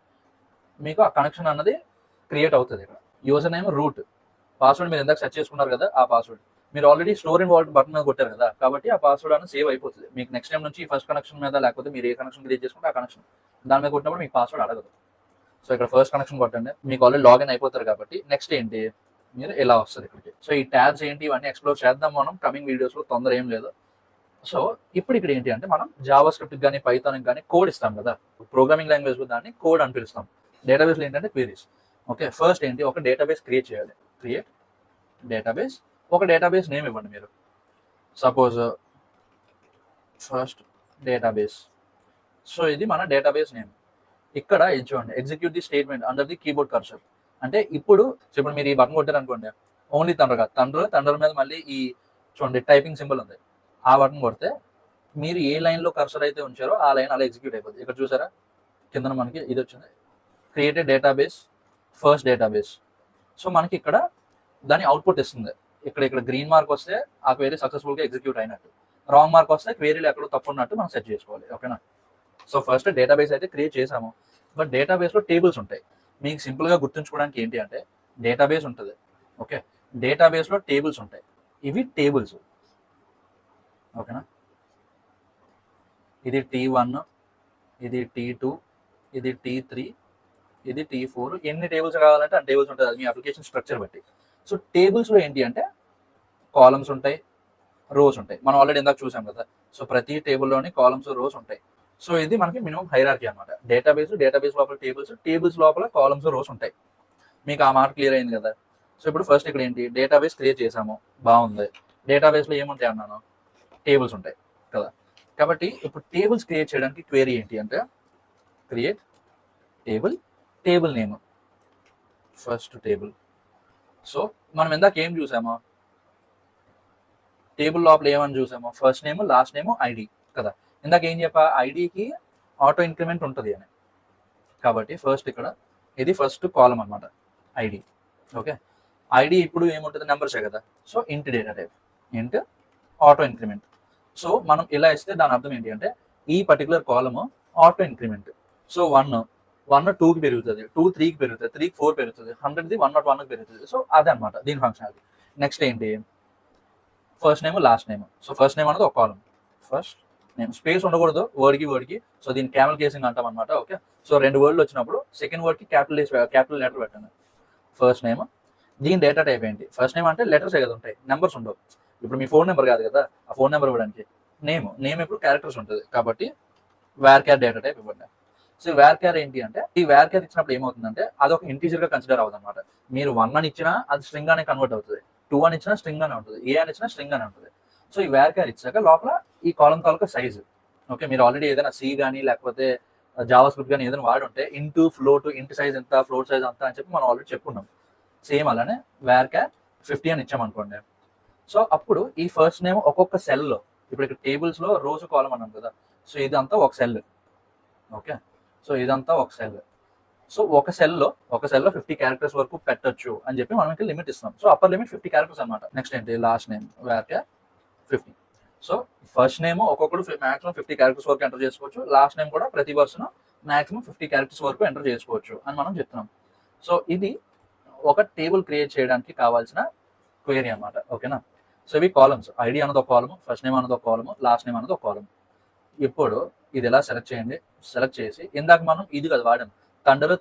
మీకు ఆ కనెక్షన్ అన్నది క్రియేట్ అవుతుంది. ఇక్కడ యూజర్ నేమ్ రూట్, పాస్వర్డ్ మీరు ఎందాక సెట్ చేసుకున్నారు కదా ఆ పాస్వర్డ్ మీరు already store in vault button మీద కొట్టారు కదా, కాబట్టి ఆ పాస్వర్డ్ అనేది సేవ్ అయిపోతుంది. మీకు నెక్స్ట్ టైం నుంచి ఫస్ట్ కనెక్షన్ మీద లేకపోతే మీరు ఏ కనెక్షన్ క్రియేట్ చేసుకుంటే ఆ కనెక్షన్ దాని మీద కొట్టినప్పుడు మీకు పాస్వర్డ్ అడగదు. సో ఇక్కడ ఫస్ట్ కనెక్షన్ కొట్టండి. మీకు ఆల్రెడీ లాగిన్ అయిపోతారు కాబట్టి నెక్స్ట్ ఏంటి మీరు ఇలా వస్తుంది ఇక్కడికి. సో ఈ ట్యాబ్స్ ఏంటి ఇవన్నీ ఎక్స్ప్లోర్ చేద్దాం మనం కమింగ్ వీడియోస్లో, తొందర ఏం లేదు. సో ఇప్పుడు ఇక్కడ ఏంటి అంటే మనం జావా స్క్రిప్ట్ కానీ పైథాన్ కానీ కోడ్ ఇస్తాం కదా, ప్రోగ్రామింగ్ లాంగ్వేజ్ దాన్ని కోడ్ అని పిలుస్తాం. డేటాబేస్లో ఏంటంటే క్వెరీస్. ఓకే, ఫస్ట్ ఏంటి, ఒక డేటాబేస్ క్రియేట్ చేయాలి. క్రియేట్ డేటాబేస్, ఒక డేటాబేస్ నేమ్ ఇవ్వండి మీరు. Suppose first database. సో ఇది మన డేటాబేస్ నేమ్. ఇక్కడ ఇది చూడండి, execute the statement under the keyboard cursor. అంటే ఇప్పుడు మీరు ఈ బటన్ కొట్టారు అనుకోండి, ఓన్లీ తండ్రి కాదు, తండ్రి మీద మళ్ళీ ఈ చూడండి టైపింగ్ సింబల్ ఉంది, ఆ బటన్ కొడితే మీరు ఏ లైన్లో కర్సర్ అయితే ఉంచారో ఆ లైన్ అలా ఎగ్జిక్యూట్ అయిపోతుంది. ఇక్కడ చూసారా కింద మనకి ఇది వచ్చింది, created database first database. So మనకి ఇక్కడ దాని అవుట్పుట్ ఇస్తుంది. ఇక్కడ గ్రీన్ మార్క్ వస్తే ఆ క్వెరీ సక్సెస్ఫుల్గా ఎగ్జిక్యూట్ అయినట్టు, రాంగ్ మార్క్ వస్తే క్వెరీలో ఎక్కడో తప్పు ఉన్నట్టు మనం సెట్ చేసుకోవాలి. ఓకేనా? సో ఫస్ట్ డేటాబేస్ అయితే క్రియేట్ చేసాము, బట్ డేటాబేస్లో టేబుల్స్ ఉంటాయి. మీకు సింపుల్గా గుర్తుంచుకోవడానికి ఏంటి అంటే డేటాబేస్ ఉంటుంది, ఓకే, డేటాబేస్లో టేబుల్స్ ఉంటాయి. ఇవి టేబుల్స్, ఓకేనా? ఇది T1, ఇది T2, ఇది T3, ఇది T4. ఎన్ని టేబుల్స్ కావాలంటే అన్ని టేబుల్స్ ఉంటుంది, అది మీ అప్లికేషన్ స్ట్రక్చర్ బట్టి. సో టేబుల్స్లో ఏంటి అంటే కాలమ్స్ ఉంటాయి, రోస్ ఉంటాయి. మనం ఆల్రెడీ ఇందాక చూసాం కదా. సో ప్రతి టేబుల్లోని కాలమ్స్ రోస్ ఉంటాయి. సో ఇది మనకి మినిమం హైరార్కీ అనమాట. డేటాబేస్ లోపల టేబుల్స్ లోపల కాలమ్స్ రోస్ ఉంటాయి. మీకు ఆ మాట క్లియర్ అయింది కదా. సో ఇప్పుడు ఫస్ట్ ఇక్కడ ఏంటి, డేటాబేస్ క్రియేట్ చేసాము, బాగుంది. డేటాబేస్లో ఏముంటాయి అన్నాను, టేబుల్స్ ఉంటాయి కదా. కాబట్టి ఇప్పుడు టేబుల్స్ క్రియేట్ చేయడానికి క్వెరీ ఏంటి అంటే create table name first table. So మనం ఇందాక ఏం చూసామో, టేబుల్ లోపల ఏమని చూసామో, first name, last name, ID కదా. ఇందాక ఏం చెప్పా, ఐడికి ఆటో ఇంక్రిమెంట్ ఉంటుంది అని. కాబట్టి ఫస్ట్ ఇక్కడ ఇది ఫస్ట్ కాలం అనమాట, ఐడి. ఓకే, ఐడి ఇప్పుడు ఏముంటుంది, నెంబర్సే కదా. సో ఇంట్ డేటా టైప్, ఇంట్ ఆటో ఇంక్రిమెంట్. సో మనం ఇలా ఇస్తే దాని అర్థం ఏంటి అంటే ఈ particular column auto increment. So 1 2కి పెరుగుతుంది, 2 3కి పెరుగుతుంది, 3కి 4 పెరుగుతుంది, 100ది 101కి పెరుగుతుంది. సో అదే అనమాట దీని ఫంక్షనాలిటీ. నెక్స్ట్ ఏంటి, first name, last name. So first name అనేది ఒక కాలం, ఫస్ట్ నేమ్, స్పేస్ ఉండకూడదు వర్డ్కి. సో దీన్ని క్యామెల్ కేసింగ్ అంటాం అనమాట. ఓకే, సో 2 వర్డ్లు వచ్చినప్పుడు సెకండ్ వర్డ్కి క్యాపిటల్ లెటర్ పెట్టండి. ఫస్ట్ నేమ్, దీని డేటా టైప్ ఏంటి, ఫస్ట్ నేమ్ అంటే లెటర్సే కదా ఉంటాయి, నెంబర్స్ ఉండవు. ఇప్పుడు మీ ఫోన్ నెంబర్ కాదు కదా, ఆ ఫోన్ నెంబర్ ఇవ్వడానికి నేమ్ ఇప్పుడు క్యారెక్టర్స్ ఉంటుంది. కాబట్టి varchar డేటా టైప్ ఇవ్వండి. సో varchar ఏంటి అంటే ఈ varchar ఇచ్చినప్పుడు ఏమవుతుందంటే అది ఒక ఇంటీజర్ గా కన్సిడర్ అవుతుంది అనమాట. మీరు 1 అని ఇచ్చినా అది స్ట్రింగ్ అనే కన్వర్ట్ అవుతుంది, 2 అని ఇచ్చినా స్ట్రింగ్ అనే ఉంటుంది, ఏ అని ఇచ్చినా స్ట్రింగ్ అనే ఉంటుంది. సో ఈ varchar ఇచ్చాక లోపల ఈ కాలం తాలూకా సైజు. ఓకే, మీరు ఆల్రెడీ ఏదైనా సి కానీ లేకపోతే జావా స్క్రిప్ట్ కానీ ఏదైనా వాడి ఉంటే ఇంటూ ఫ్లోట్, ఇంట్ సైజ్ ఎంత, ఫ్లోట్ సైజ్ అంత అని చెప్పి మనం ఆల్రెడీ చెప్పుకున్నాం. సేమ్ అలానే varchar 50 అని ఇచ్చామనుకోండి. సో అప్పుడు ఈ ఫస్ట్ నేమ్ ఒక్కొక్క సెల్లో, ఇప్పుడు ఇక్కడ టేబుల్స్లో రోజు కాలం అన్నాం కదా. సో ఇదంతా ఒక సెల్. ఓకే, సో ఇదంతా ఒక సెల్. సో ఒక సెల్లో 50 క్యారెక్టర్స్ వరకు పెట్టొచ్చు అని చెప్పి మనం ఇక్కడ లిమిట్ ఇస్తాం. సో అప్పర్ లిమిట్ 50 క్యారెక్టర్స్ అనమాట. నెక్స్ట్ ఏంటి, last name varchar 50. So first name ఒక్కొక్కడు మాక్సిమం 50 క్యారెక్టర్స్ వరకు ఎంటర్ చేసుకోవచ్చు, లాస్ట్ నేమ్ కూడా ప్రతి పర్సన్ మాక్సిమం 50 క్యారెక్టర్స్ వరకు ఎంటర్ చేసుకోవచ్చు అని మనం చెప్తున్నాం. సో ఇది ఒక టేబుల్ క్రియేట్ చేయడానికి కావాల్సిన క్వెరీ అనమాట. ఓకేనా? సో ఇవి కాలమ్స్, ఐడి అన్నది ఒక కాలము, ఫస్ట్ నేమ్ అన్నది ఒక కాలము, లాస్ట్ నేమ్ అన్నది ఒక కాలము. ఇప్పుడు ఇది ఎలా సెలెక్ట్ చేయండి, సెలెక్ట్ చేసి ఇందాక మనం ఇది కదా వాడాం,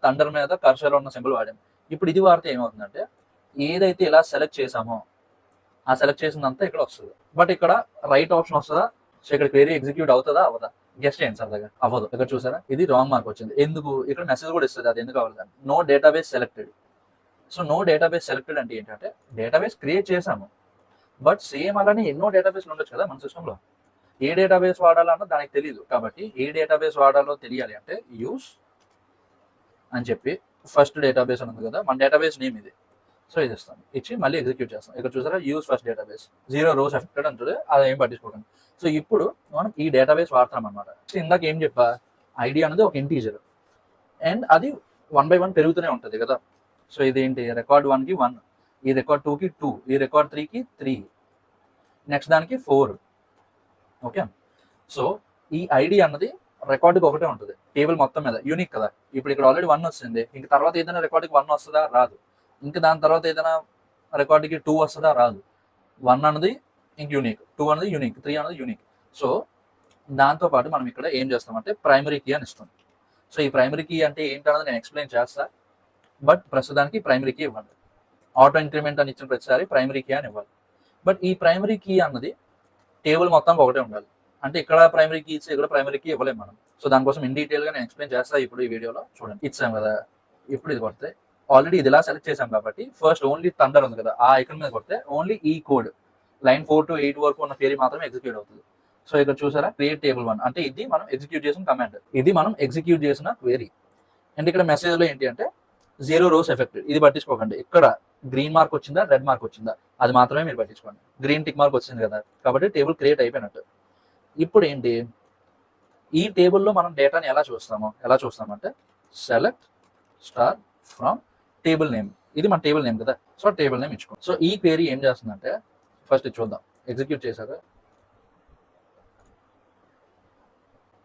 తండర్ మీద కర్సర్ ఉన్న సింబల్ వాడాం. ఇప్పుడు ఇది వాడితే ఏమవుతుందంటే ఏదైతే ఇలా సెలెక్ట్ చేసామో ఆ సెలెక్ట్ చేసిందంతా ఇక్కడ వస్తుంది. బట్ ఇక్కడ రైట్ ఆప్షన్ వస్తుందా, సో ఇక్కడ క్వెరీ ఎగ్జిక్యూట్ అవుతుందా అవ్వదా, గెస్ట్ చేయండి సార్ దగ్గర. అవ్వదు. ఇక్కడ చూసారా ఇది రాంగ్ మార్క్ వచ్చింది. ఎందుకు, ఇక్కడ మెసేజ్ కూడా ఇస్తుంది అది ఎందుకు అవ్వదు, no database selected. So no database selected అంటే ఏంటంటే డేటాబేస్ క్రియేట్ చేసాము, బట్ సేమ్ అలానే ఎన్నో డేటాబేస్లు ఉండొచ్చు కదా మన సిస్టంలో. ఏ డేటాబేస్ వాడాలన్నా దానికి తెలియదు. కాబట్టి ఏ డేటాబేస్ వాడాలో తెలియాలి అంటే యూస్ అని చెప్పి ఫస్ట్ డేటాబేస్ అని ఉంది కదా, మన డేటాబేస్ నేమ్ ఇది. సో ఇది ఇస్తాం, ఇచ్చి మళ్ళీ ఎగ్జిక్యూట్ చేస్తాం. ఇక్కడ చూసారా use first database, 0 rows affected అంటుంది, అది ఏం పట్టించుకోకండి. సో ఇప్పుడు మనం ఈ డేటాబేస్ వాడతాం అనమాట. సో ఇందాక ఏం చెప్పా, ఐడి అనేది ఒక ఇంటీజర్ అండ్ అది 1 by 1 పెరుగుతూనే ఉంటుంది కదా. సో ఇది ఏంటి, రికార్డ్ 1కి 1, ఈ రికార్డ్ 2కి 2, ఈ రికార్డ్ 3కి 3, నెక్స్ట్ దానికి 4. ఓకే, సో ఈ ఐడి అన్నది రికార్డుకి ఒకటే ఉంటుంది టేబుల్ మొత్తం మీద, యూనిక్ కదా. ఇప్పుడు ఇక్కడ ఆల్రెడీ 1 వచ్చింది, ఇంక తర్వాత ఏదైనా రికార్డుకి 1 వస్తుందా, రాదు. ఇంకా దాని తర్వాత ఏదైనా రికార్డుకి 2 వస్తుందా, రాదు. 1 అన్నది ఇంక యూనిక్, 2 అన్నది యూనిక్, 3 అన్నది యూనిక్. సో దాంతోపాటు మనం ఇక్కడ ఏం చేస్తామంటే ప్రైమరీ కీ అని ఇస్తాం. సో ఈ ప్రైమరీ కీ అంటే ఏంటన్నది నేను ఎక్స్ప్లెయిన్ చేస్తా, బట్ ప్రస్తుతానికి ప్రైమరీ కీ ఇవ్వండి. ఆటో ఇంక్రిమెంట్ అని ఇచ్చిన ప్రతిసారి ప్రైమరీ కీ అని ఇవ్వాలి. బట్ ఈ ప్రైమరీ కీ అన్నది టేబుల్ మొత్తం ఒకటే ఉండాలి. అంటే ఇక్కడ ప్రైమరీ కీస్ ఇక్కడ ప్రైమరీ కీ ఇవ్వలేము మనం. సో దానికోసం ఇన్ డీటెయిల్ గా నేను ఎక్స్ప్లెయిన్ చేస్తా ఇప్పుడు ఈ వీడియోలో. చూడండి, ఇచ్చాం కదా, ఇప్పుడు ఇది కొడితే ఆల్రెడీ ఇది ఇలా సెలెక్ట్ చేసాం కాబట్టి ఫస్ట్ ఓన్లీ థండర్ ఉంది కదా, ఆ ఐకన్ మీద కొడితే ఓన్లీ ఈ కోడ్ లైన్ 4 to 8 వరకు ఉన్న క్వెరీ మాత్రమే ఎగ్జిక్యూట్ అవుతుంది. సో ఇక్కడ చూసారా, క్రియేట్ టేబుల్ 1 అంటే ఇది మనం ఎగ్జిక్యూట్ చేసిన కమాండ్, ఇది మనం ఎగ్జిక్యూట్ చేసిన క్వెరీ. అండ్ ఇక్కడ మెసేజ్ లో ఏంటి అంటే 0 rows ఎఫెక్ట్, ఇది పట్టించుకోకండి. ఇక్కడ గ్రీన్ మార్క్ వచ్చిందా రెడ్ మార్క్ వచ్చిందా అది మాత్రమే మీరు పట్టించుకోండి. గ్రీన్ టిక్ మార్క్ వచ్చింది కదా కాబట్టి టేబుల్ క్రియేట్ అయిపోయినట్టు. ఇప్పుడు ఏంటి, ఈ టేబుల్లో మనం డేటాని ఎలా చూస్తామంటే select star from table name, ఇది మన టేబుల్ నేమ్ కదా, సో టేబుల్ నేమ్ ఇచ్చుకోండి. సో ఈ క్వెరీ ఏం చేస్తుందంటే ఫస్ట్ చూద్దాం ఎగ్జిక్యూట్ చేశాక.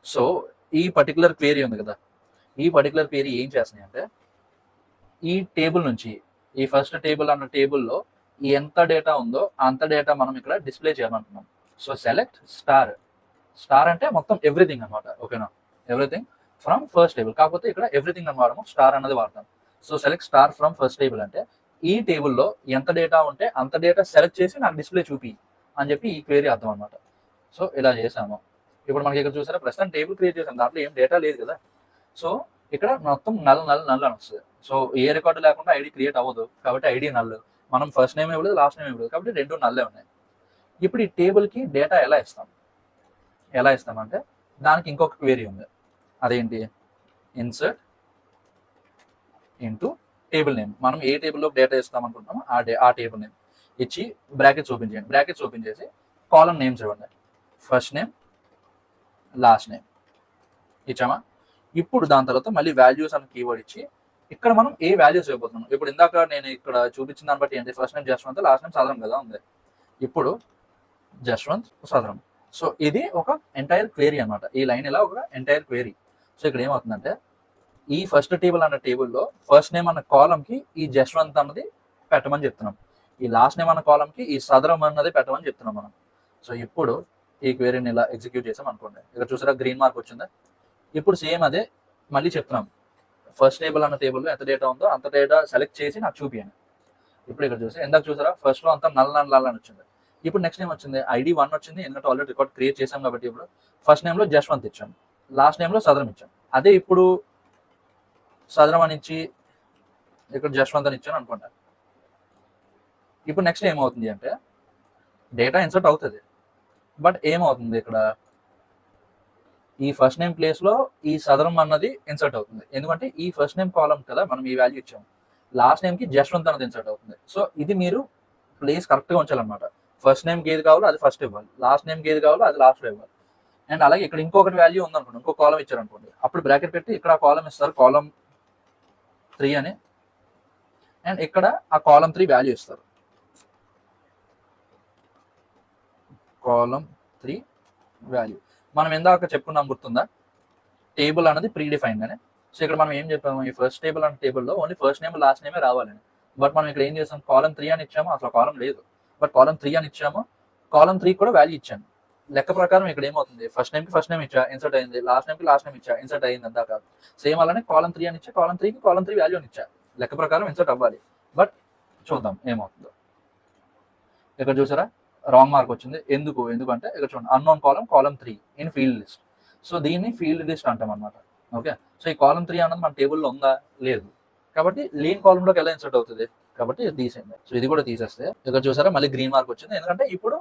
సో ఈ పర్టికులర్ క్వెరీ ఉంది కదా, ఈ పర్టికులర్ క్వెరీ ఏం చేస్తున్నాయి అంటే ఈ టేబుల్ నుంచి ఈ ఫస్ట్ టేబుల్ అన్న టేబుల్లో ఎంత డేటా ఉందో అంత డేటా మనం ఇక్కడ డిస్ప్లే చేయాలనుకున్నాం. సో సెలెక్ట్ స్టార్, స్టార్ అంటే మొత్తం ఎవ్రీథింగ్ అనమాట, ఓకేనా, ఎవ్రీథింగ్ ఫ్రమ్ ఫస్ట్ టేబుల్. కాకపోతే ఇక్కడ ఎవ్రీథింగ్ అని వాడము, స్టార్ అన్నది వాడతాం. So select star from first table అంటే ఈ టేబుల్లో ఎంత డేటా ఉంటే అంత డేటా సెలెక్ట్ చేసి నాకు డిస్ప్లే చూపి అని చెప్పి ఈ క్వెరీ అర్థం అనమాట. సో ఇలా చేసాము. ఇప్పుడు మనకి ఇక్కడ చూసారా, ప్రస్తుతం టేబుల్ క్రియేట్ చేసాం, దాంట్లో ఏం డేటా లేదు కదా. సో ఇక్కడ మొత్తం నల్ అని వస్తుంది. సో ఏ రికార్డు లేకుండా ఐడి క్రియేట్ అవ్వదు కాబట్టి ఐడి నల్. మనం ఫస్ట్ నేమ్ ఇవ్వలేదు, లాస్ట్ నేమ్ ఇవ్వలేదు కాబట్టి రెండు నల్లే ఉన్నాయి. ఇప్పుడు ఈ టేబుల్కి డేటా ఎలా ఇస్తామంటే దానికి ఇంకొక క్వెరీ ఉంది, అదేంటి ఇన్సర్ట్ ఇంటూ టేబుల్ నేమ్. మనం ఏ టేబుల్లో డేటా ఇస్తాం అనుకుంటామో ఆ టేబుల్ నేమ్ ఇచ్చి బ్రాకెట్స్ ఓపెన్ చేయండి. బ్రాకెట్స్ ఓపెన్ చేసి కాలమ్ నేమ్స్ ఇవ్వండి, ఫస్ట్ నేమ్ లాస్ట్ నేమ్ ఇచ్చామా. ఇప్పుడు దాని తర్వాత మళ్ళీ వాల్యూస్ అని కీవర్డ్ ఇచ్చి ఇక్కడ మనం ఏ వాల్యూస్ ఇవ్వబోతున్నాం. ఇప్పుడు ఇందాక నేను ఇక్కడ చూపించిన దాన్ని బట్టి ఏంటి, first name Jaswanth, last name Sadaram కదా ఉంది. ఇప్పుడు జస్వంత్ సదరం. సో ఇది ఒక ఎంటైర్ క్వెరీ అనమాట, ఈ లైన్ ఇలా ఒక ఎంటైర్ క్వెరీ. సో ఇక్కడ ఏమవుతుందంటే ఈ ఫస్ట్ టేబుల్ అన్న టేబుల్లో ఫస్ట్ నేమ్ అన్న కాలంకి ఈ జస్వంత్ అన్నది పెట్టమని చెప్తున్నాం, ఈ లాస్ట్ నేమ్ అన్న కాలంకి ఈ సదరం అన్నది పెట్టమని చెప్తున్నాం మనం. సో ఇప్పుడు ఈ క్వెరీని ఇలా ఎగ్జిక్యూట్ చేసాం అనుకోండి, ఇక్కడ చూసారా గ్రీన్ మార్క్ వచ్చిందా. ఇప్పుడు సేమ్ అదే మళ్ళీ చెప్తున్నాం, ఫస్ట్ టేబుల్ అన్న టేబుల్లో ఎంత డేటా ఉందో అంత డేటా సెలెక్ట్ చేసి నాకు చూపియండి. ఇప్పుడు ఇక్కడ చూసి ఎందాక చూసారా ఫస్ట్ లో అంతా నల్ అని వచ్చింది. ఇప్పుడు నెక్స్ట్ నేమ్ వచ్చింది ఐడి 1 వచ్చింది, ఎందుకంటే ఆల్రెడీ రికార్డ్ క్రియేట్ చేసాం కాబట్టి. ఇప్పుడు ఫస్ట్ నేమ్ లో జస్వంత్ ఇచ్చాం, లాస్ట్ నేమ్ లో సదరం ఇచ్చాం. అదే ఇప్పుడు సదరం అని ఇచ్చి ఇక్కడ జస్వంత్ అని ఇచ్చాను అనుకోండి. ఇప్పుడు నెక్స్ట్ ఏమవుతుంది అంటే డేటా ఇన్సర్ట్ అవుతుంది, బట్ ఏమవుతుంది ఇక్కడ ఈ ఫస్ట్ నేమ్ ప్లేస్ లో ఈ సదరం అన్నది ఇన్సర్ట్ అవుతుంది, ఎందుకంటే ఈ ఫస్ట్ నేమ్ కాలం కదా మనం ఈ వాల్యూ ఇచ్చాం, లాస్ట్ నేమ్ కి జస్వంత్ అన్నది ఇన్సర్ట్ అవుతుంది. సో ఇది మీరు ప్లేస్ కరెక్ట్ గా ఉంచాలన్నమాట. ఫస్ట్ నేమ్ ఏది కావాలో అది ఫస్ట్ ఇవ్వాలి, లాస్ట్ నేమ్ ఏది కావాలో అది లాస్ట్ లో ఇవ్వాలి. అండ్ అలాగే ఇక్కడ ఇంకొకటి వాల్యూ ఉందనుకోండి, ఇంకో కాలం ఇచ్చారు అనుకోండి, అప్పుడు బ్రాకెట్ పెట్టి ఇక్కడ కాలం ఇస్తారు, కాలం 3 అని. అండ్ ఇక్కడ ఆ కాలం 3 వాల్యూ ఇస్తారు, కాలం 3 వాల్యూ. మనం ఎందాక చెప్పుకున్నాం గుర్తుందా, టేబుల్ అనేది ప్రీ డిఫైన్డ్ అని. సో ఇక్కడ మనం ఏం చెప్పాము, ఈ ఫస్ట్ టేబుల్ అనే టేబుల్లో ఓన్లీ ఫస్ట్ నేమ్ లాస్ట్ నేమే రావాలని. బట్ మనం ఇక్కడ ఏం చేసాం, కాలం 3 అని ఇచ్చాము, అసలు కాలం లేదు, బట్ కాలం 3 అని ఇచ్చాము, కాలం 3 కూడా వాల్యూ ఇచ్చాను. లెక్క ప్రకారం ఇక్కడ ఏమవుతుంది, ఫస్ట్ నేమ్ కి ఫస్ట్ నేమ్ ఇచ్చా ఇన్సర్ట్ అయింది, లాస్ట్ నేమ్ కి లాస్ట్ నేమ్ ఇచ్చా ఇన్సర్ట్ అయింది అందాక. సేమ్ అలానే కాలం 3 అని ఇచ్చా, కాలం 3 కి కాలం 3 వాల్యూ అని ఇచ్చా, లెక్క ప్రకారం ఇన్సర్ట్ అవ్వాలి. బట్ చూద్దాం ఏమవుతుందో. ఇక్కడ చూసారా రాంగ్ మార్క్ వచ్చింది, ఎందుకంటే ఇక్కడ చూడండి unknown column 3 in field list. So దీన్ని ఫీల్డ్ లిస్ట్ అంటాం అనమాట. ఓకే, సో ఈ కాలం 3 అన్నది మన టేబుల్లో ఉందా, లేదు, కాబట్టి లేని కాలంలోకి ఎలా ఇన్సర్ట్ అవుతుంది, కాబట్టి ఇది తీసేయండి. సో ఇది కూడా తీసేస్తే ఇక్కడ చూసారా మళ్ళీ గ్రీన్ మార్క్ వచ్చింది, ఎందుకంటే ఇప్పుడు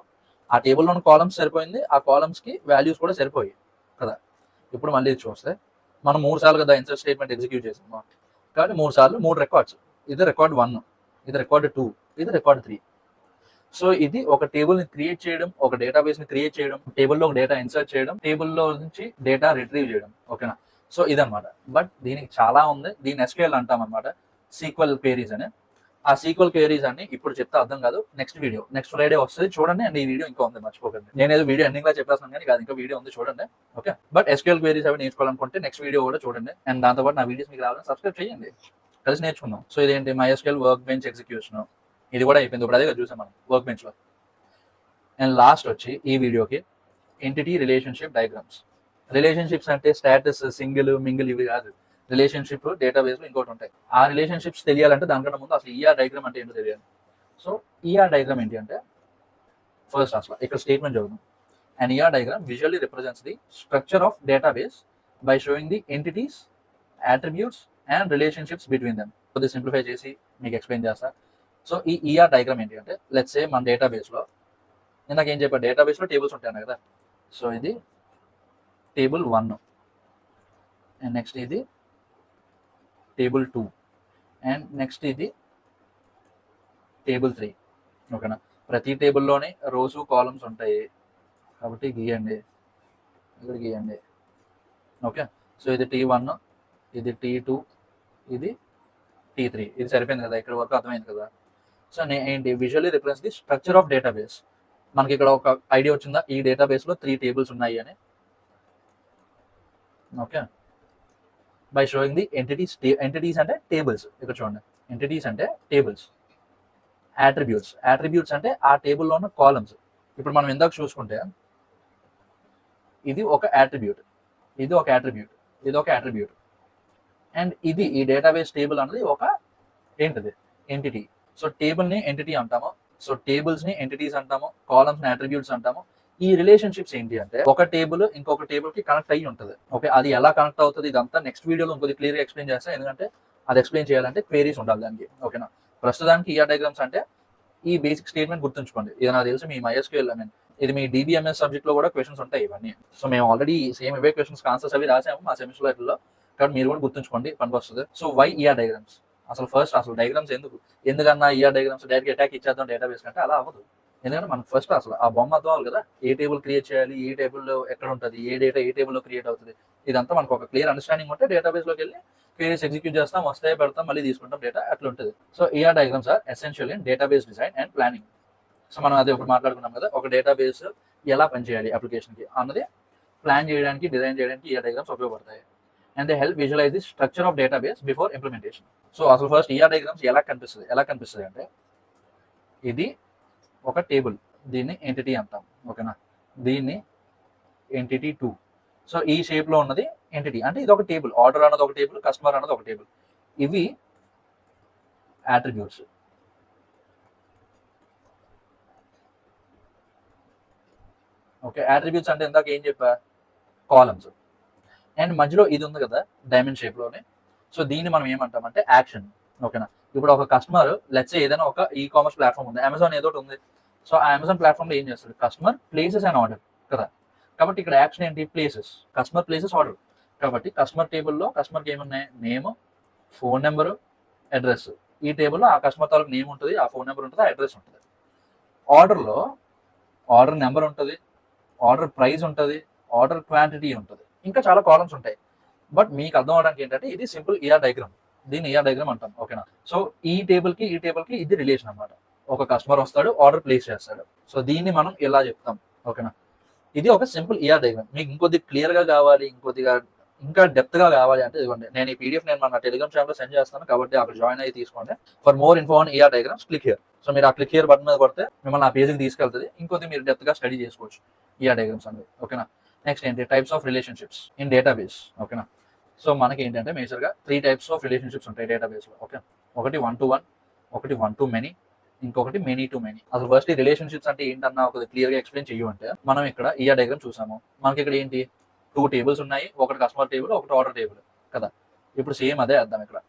ఆ టేబుల్లో ఉన్న కాలమ్స్ సరిపోయింది, ఆ కాలమ్స్ కి వాల్యూస్ కూడా సరిపోయాయి కదా. ఇప్పుడు మళ్ళీ చూస్తే మనం 3 సార్లు కదా ఇన్సర్ట్ స్టేట్మెంట్ ఎగ్జిక్యూట్ చేసాము, కాబట్టి 3 సార్లు 3 రికార్డ్స్, ఇది రికార్డ్ 1, ఇది రికార్డ్ 2, ఇది రికార్డ్ 3. సో ఇది ఒక టేబుల్ ని క్రియేట్ చేయడం, ఒక డేటాబేస్ ని క్రియేట్ చేయడం, టేబుల్లో ఒక డేటా ఇన్సర్ట్ చేయడం, టేబుల్లో నుంచి డేటా రిట్రీవ్ చేయడం, ఓకేనా. సో ఇదనమాట. బట్ దీనికి చాలా ఉంది, దీని SQL అంటాం అనమాట, సీక్వెల్ క్వెరీస్ అని. ఆ సీక్వెల్ క్వెరీస్ అన్ని ఇప్పుడు చెప్తే అర్థం కాదు, నెక్స్ట్ ఫ్రైడే వస్తుంది చూడండి. అండ్ ఈ వీడియో ఇంకా ఉంది, మర్చిపోకండి. నేను ఏదో వీడియో ఎండింగ్ గా చెప్పేస్తున్నాను కానీ కాదు, ఇంకా వీడియో ఉంది చూడండి. ఓకే, బట్ SQL క్వెరీస్ అవి నేర్చుకోవాలనుకుంటే నెక్స్ట్ వీడియో కూడా చూడండి. అండ్ దాంతోపాటు నా వీడియోస్ మీకు రావాలని సబ్స్క్రైబ్ చేయండి, కలిసి నేర్చుకుందాం. సో ఇదేంటి MySQL వర్క్ బెంచ్ ఎగ్జిక్యూషన్, ఇది కూడా అయిపోయింది. ఇప్పుడు అదే చూసాం మనం వర్క్ బెంచ్ లో. అండ్ లాస్ట్ వచ్చి ఈ వీడియోకి ఎంటిటీ రిలేషన్షిప్ డయాగ్రామ్స్. రిలేషన్షిప్స్ అంటే స్టాటస్, సింగిల్, మింగిల్ ఇవి కాదు. రిలేషన్షిప్ డేటాబేస్ లో ఇంకోటి ఉంటాయి. ఆ రిలేషన్షిప్స్ తెలియాలంటే దానికన్నా ముందు అసలు ER డయాగ్రామ్ అంటే ఏంటో తెలియాలి. సో ER డయాగ్రామ్ ఏంటి అంటే ఫస్ట్ అసలు ఇక్కడ స్టేట్మెంట్ చదువుతాం, An ER diagram visually represents the structure of database by showing the entities, attributes and relationships between them. So this simplify చేసి మీకు ఎక్స్ప్లెయిన్ చేస్తా. సో ఈ ఈఆర్ డయాగ్రామ్ ఏంటి అంటే లెట్స్ సే మన డేటాబేస్లో ఇందాక ఏం చెప్పాను, డేటాబేస్లో టేబుల్స్ ఉంటాయి కదా. సో ఇది టేబుల్ 1 అండ్ నెక్స్ట్ ఇది టేబుల్ 2 అండ్ నెక్స్ట్ ఇది టేబుల్ 3. ఓకేనా, ప్రతి టేబుల్లోనే రోస్ కాలమ్స్ ఉంటాయి కాబట్టి గీయండి, ఇక్కడ గీయండి. ఓకే, సో ఇది T1, ఇది T2, ఇది T3. ఇది సరిపోయింది కదా, ఇక్కడ వరకు అర్థమైంది కదా. సో ఏంటి visually represents the structure of database. మనకి ఇక్కడ ఒక ఐడియా వచ్చిందా, ఈ డేటాబేస్లో 3 టేబుల్స్ ఉన్నాయి అని. Okay, by sowing the entities అంటే టేబుల్స్. ఇక్కడ చూడండి, ఎంటిటీస్ అంటే టేబుల్స్. అట్రిబ్యూట్స్ అంటే ఆ టేబుల్లో ఉన్న కాలమ్స్. ఇప్పుడు మనం ఇందాక చూసుకుంటే ఇది ఒక అట్రిబ్యూట్, ఇది ఒక అట్రిబ్యూట్, ఇది ఒక అట్రిబ్యూట్ అండ్ ఇది ఈ డేటాబేస్ టేబుల్ అనేది ఒక ఏంటిది ఎంటిటీ. సో టేబుల్ని ఎంటిటీ అంటాము, సో టేబుల్స్ని ఎంటిటీస్ అంటాము, కాలమ్స్ని అట్రిబ్యూట్స్ అంటాము. ఈ రిలేషన్షిప్స్ ఏంటి అంటే ఒక టేబుల్ ఇంకొక టేబుల్కి కనెక్ట్ అయ్యి ఉంటుంది. ఓకే, అది ఎలా కనెక్ట్ అవుతుంది ఇదంతా నెక్స్ట్ వీడియోలో ఇంకొద్ది క్లియర్గా ఎక్స్ప్లెయిన్ చేస్తాను, ఎందుకంటే అది ఎక్స్ప్లెయిన్ చేయాలంటే క్వేరీస్ ఉండాలి దానికి. ఓకేనా, ప్రస్తుతానికి ఈఆర్ డయాగ్రామ్స్ అంటే ఈ బేసిక్ స్టేట్మెంట్ గుర్తుంచుకోండి. ఇది నాకు తెలిసి మీ MySQL ఇది మీ DBMS సబ్జెక్ట్లో కూడా క్వశ్చన్స్ ఉంటాయి ఇవన్నీ. సో మేము ఆల్రెడీ సేమ్ ఇవే క్వశ్చన్స్ ఆన్సర్స్ అవి రాసాము మా సెమిస్టర్లో, కాబట్టి మీరు కూడా గుర్తుంచుకోండి, పనికి వస్తుంది. So why ER diagrams? అసలు డయాగ్రామ్స్ ఎందుకన్నా ఈఆర్ డయాగ్రామ్స్ డైరెక్ట్ అటాక్ ఇచ్చేద్దాం డేటాబేస్ కంటే అలా అవ్వదు. ఎందుకంటే మనకు ఫస్ట్ అసలు ఆ బొమ్మ అర్థం అవ్వాలి కదా, ఏ టేబుల్ క్రియేట్ చేయాలి, ఏ టేబుల్లో ఎక్కడ ఉంటుంది, ఏ డేటా ఏ టేబుల్లో క్రియేట్ అవుతుంది, ఇదంతా మనకు ఒక క్లియర్ అండర్స్టాండింగ్ ఉంటే డేటాబేస్లోకి వెళ్ళి క్వెరీస్ ఎగ్జిక్యూట్ చేస్తాం, వస్తాయి పెడతాం, మళ్ళీ తీసుకుంటాం డేటా, అట్లా ఉంటుంది. So ER diagrams are essential in database design and planning. So మనం అదే ఒకటి మాట్లాడుకున్నాం కదా, ఒక డేటాబేస్ ఎలా పనిచేయాలి అప్లికేషన్కి అన్నది ప్లాన్ చేయడానికి, డిజైన్ చేయడానికి ఈఆర్ డయాగ్రామ్స్ ఉపయోగపడతాయి. And they help visualize the structure of database before implementation. So అసలు ఫస్ట్ ఈఆర్ డయాగ్రామ్స్ ఎలా కనిపిస్తుంది అంటే ఇది ఒక టేబుల్, దీన్ని ఎంటిటీ అంటాం. ఓకేనా, దీన్ని ఎంటిటీ 2. సో ఈ షేప్లో ఉన్నది ఎంటిటీ అంటే ఇది ఒక టేబుల్, ఆర్డర్ అన్నది ఒక టేబుల్, కస్టమర్ అన్నది ఒక టేబుల్. ఇవి అట్రిబ్యూట్స్. ఓకే, అట్రిబ్యూట్స్ అంటే ఇందాక ఏం చెప్పా, కాలమ్స్. అండ్ మధ్యలో ఇది ఉంది కదా డైమండ్ షేప్లోనే, సో దీన్ని మనం ఏమంటామంటే యాక్షన్. ఓకేనా, ఇప్పుడు ఒక కస్టమర్ లెట్స్ ఏదైనా ఒక కామర్స్ ప్లాట్ఫామ్ ఉంది, అమెజాన్ ఏదో ఉంది. సో ఆ అమెజాన్ ప్లాట్ఫామ్లో ఏం చేస్తాడు, కస్టమర్ ప్లేసెస్ అండ్ ఆర్డర్ కదా. కాబట్టి ఇక్కడ యాక్షన్ ఏంటి, ప్లేసెస్, కస్టమర్ ప్లేసెస్ ఆర్డర్. కాబట్టి కస్టమర్ టేబుల్లో కస్టమర్కి ఏమున్నాయి, నేమ్, ఫోన్ నెంబరు, అడ్రస్. ఈ టేబుల్లో ఆ కస్టమర్ తాలూకు నేమ్ ఉంటుంది, ఆ ఫోన్ నెంబర్ ఉంటుంది, ఆ అడ్రస్ ఉంటుంది. ఆర్డర్లో ఆర్డర్ నెంబర్ ఉంటుంది, ఆర్డర్ ప్రైస్ ఉంటుంది, ఆర్డర్ క్వాంటిటీ ఉంటుంది, ఇంకా చాలా కాలమ్స్ ఉంటాయి. బట్ మీకు అర్థం అవడానికి ఏంటంటే ఇది సింపుల్ ఈఆర్ డయాగ్రామ్, దీన్ని ఈఆర్ డయాగ్రామ్ అంటాం. ఓకేనా, సో ఈ టేబుల్కి ఇది రిలేషన్ అనమాట. ఒక కస్టమర్ వస్తాడు, ఆర్డర్ ప్లేస్ చేస్తాడు, సో దీన్ని మనం ఎలా చెప్తాం. ఓకేనా, ఇది ఒక సింపుల్ ఈఆర్ డయాగ్రామ్. మీకు ఇంకొద్ది క్లియర్గా కావాలి, ఇంకా డెప్త్గా కావాలి అంటే ఇదిగోండి, నేను ఈ PDF నేను మన టెలిగ్రామ్ ఛానల్లో సెండ్ చేస్తాను, కాబట్టి అక్కడ జాయిన్ అయ్యి తీసుకోండి. For more info on ER diagrams click here. So మీరు ఆ క్లిక్ హియర్ బటన్ మీద కొడితే మిమ్మల్ని ఆ పేజ్కి తీసుకెళ్తుంది, ఇంకొద్ది మీరు డెప్త్గా స్టడీ చేసుకోవచ్చు ఈఆర్ డయాగ్రామ్స్ అనేది. ఓకేనా, నెక్స్ట్ ఏంటి, types of relationships in database. ఓకేనా, సో మనకి ఏంటంటే మేజర్గా 3 టైప్స్ ఆఫ్ రిలేషన్షిప్స్ ఉంటాయి డేటాబేస్లో. ఓకే, ఒకటి 1-to-1, ఒకటి 1-to-many, ఇంకొకటి many-to-many. అసలు ఫస్ట్ ఈ రిలేషన్షిప్స్ అంటే ఏంటన్నా ఒక క్లియర్గా ఎక్స్ప్లెయిన్ చెయ్యమంటే మనం ఇక్కడ ఈఆర్ డయాగ్రామ్ చూసాము, మనకి ఇక్కడ ఏంటి 2 టేబుల్స్ ఉన్నాయి, ఒకటి కస్టమర్ టేబుల్, ఒకటి ఆర్డర్ టేబుల్ కదా. ఇప్పుడు సేమ్ అదే అర్థం, ఇక్కడ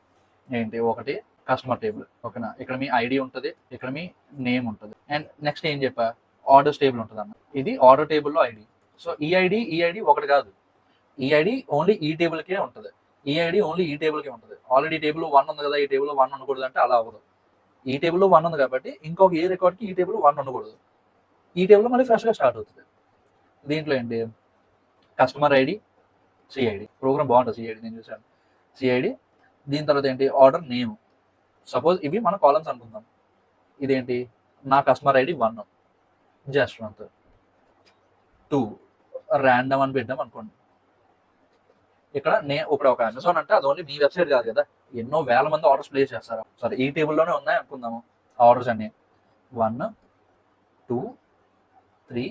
ఏంటి ఒకటి కస్టమర్ టేబుల్. ఓకేనా, ఇక్కడ మీ ఐడి ఉంటుంది, ఇక్కడ మీ నేమ్ ఉంటుంది, అండ్ నెక్స్ట్ ఏం చెప్పా, ఆర్డర్స్ టేబుల్ ఉంటుంది అన్న, ఇది ఆర్డర్ టేబుల్లో ఐడి. సో ఈ ఐడి ఒకటి కాదు, ఈ ఐడి ఓన్లీ ఈ టేబుల్కే ఉంటుంది, ఈ ఐడి ఓన్లీ ఈ టేబుల్కే ఉంటుంది. ఆల్రెడీ టేబుల్ 1 ఉంది కదా, ఈ టేబుల్లో 1 ఉండకూడదు అంటే అలా అవ్వదు. ఈ టేబుల్లో 1 ఉంది కాబట్టి ఇంకొక ఏ రికార్డ్కి ఈ టేబుల్ 1 ఉండకూడదు, ఈ టేబుల్లో మళ్ళీ ఫ్రెష్గా స్టార్ట్ అవుతుంది. దీంట్లో ఏంటి, కస్టమర్ ఐడి, సిఐడి, ప్రోగ్రామ్ బాగుంటుంది, సిఐడి నేను చూసాను, సిఐడి. దీని తర్వాత ఏంటి, ఆర్డర్ నేమ్. సపోజ్ ఇవి మన కాలమ్స్ అనుకుందాం, ఇదేంటి నా కస్టమర్ ఐడి 1, జస్వంత్. 2 ర్యాండమ్ అని పెట్టాం అనుకోండి. ఇక్కడ ఇప్పుడు ఒక అమెజాన్ అంటే అది ఓన్లీ మీ వెబ్సైట్ కాదు కదా, ఎన్నో వేల మంది ఆర్డర్స్ ప్లేస్ చేస్తారు. సరే ఈ టేబుల్లోనే ఉన్నాయి అనుకుందాము ఆర్డర్స్ అన్ని, 1, 2, 3,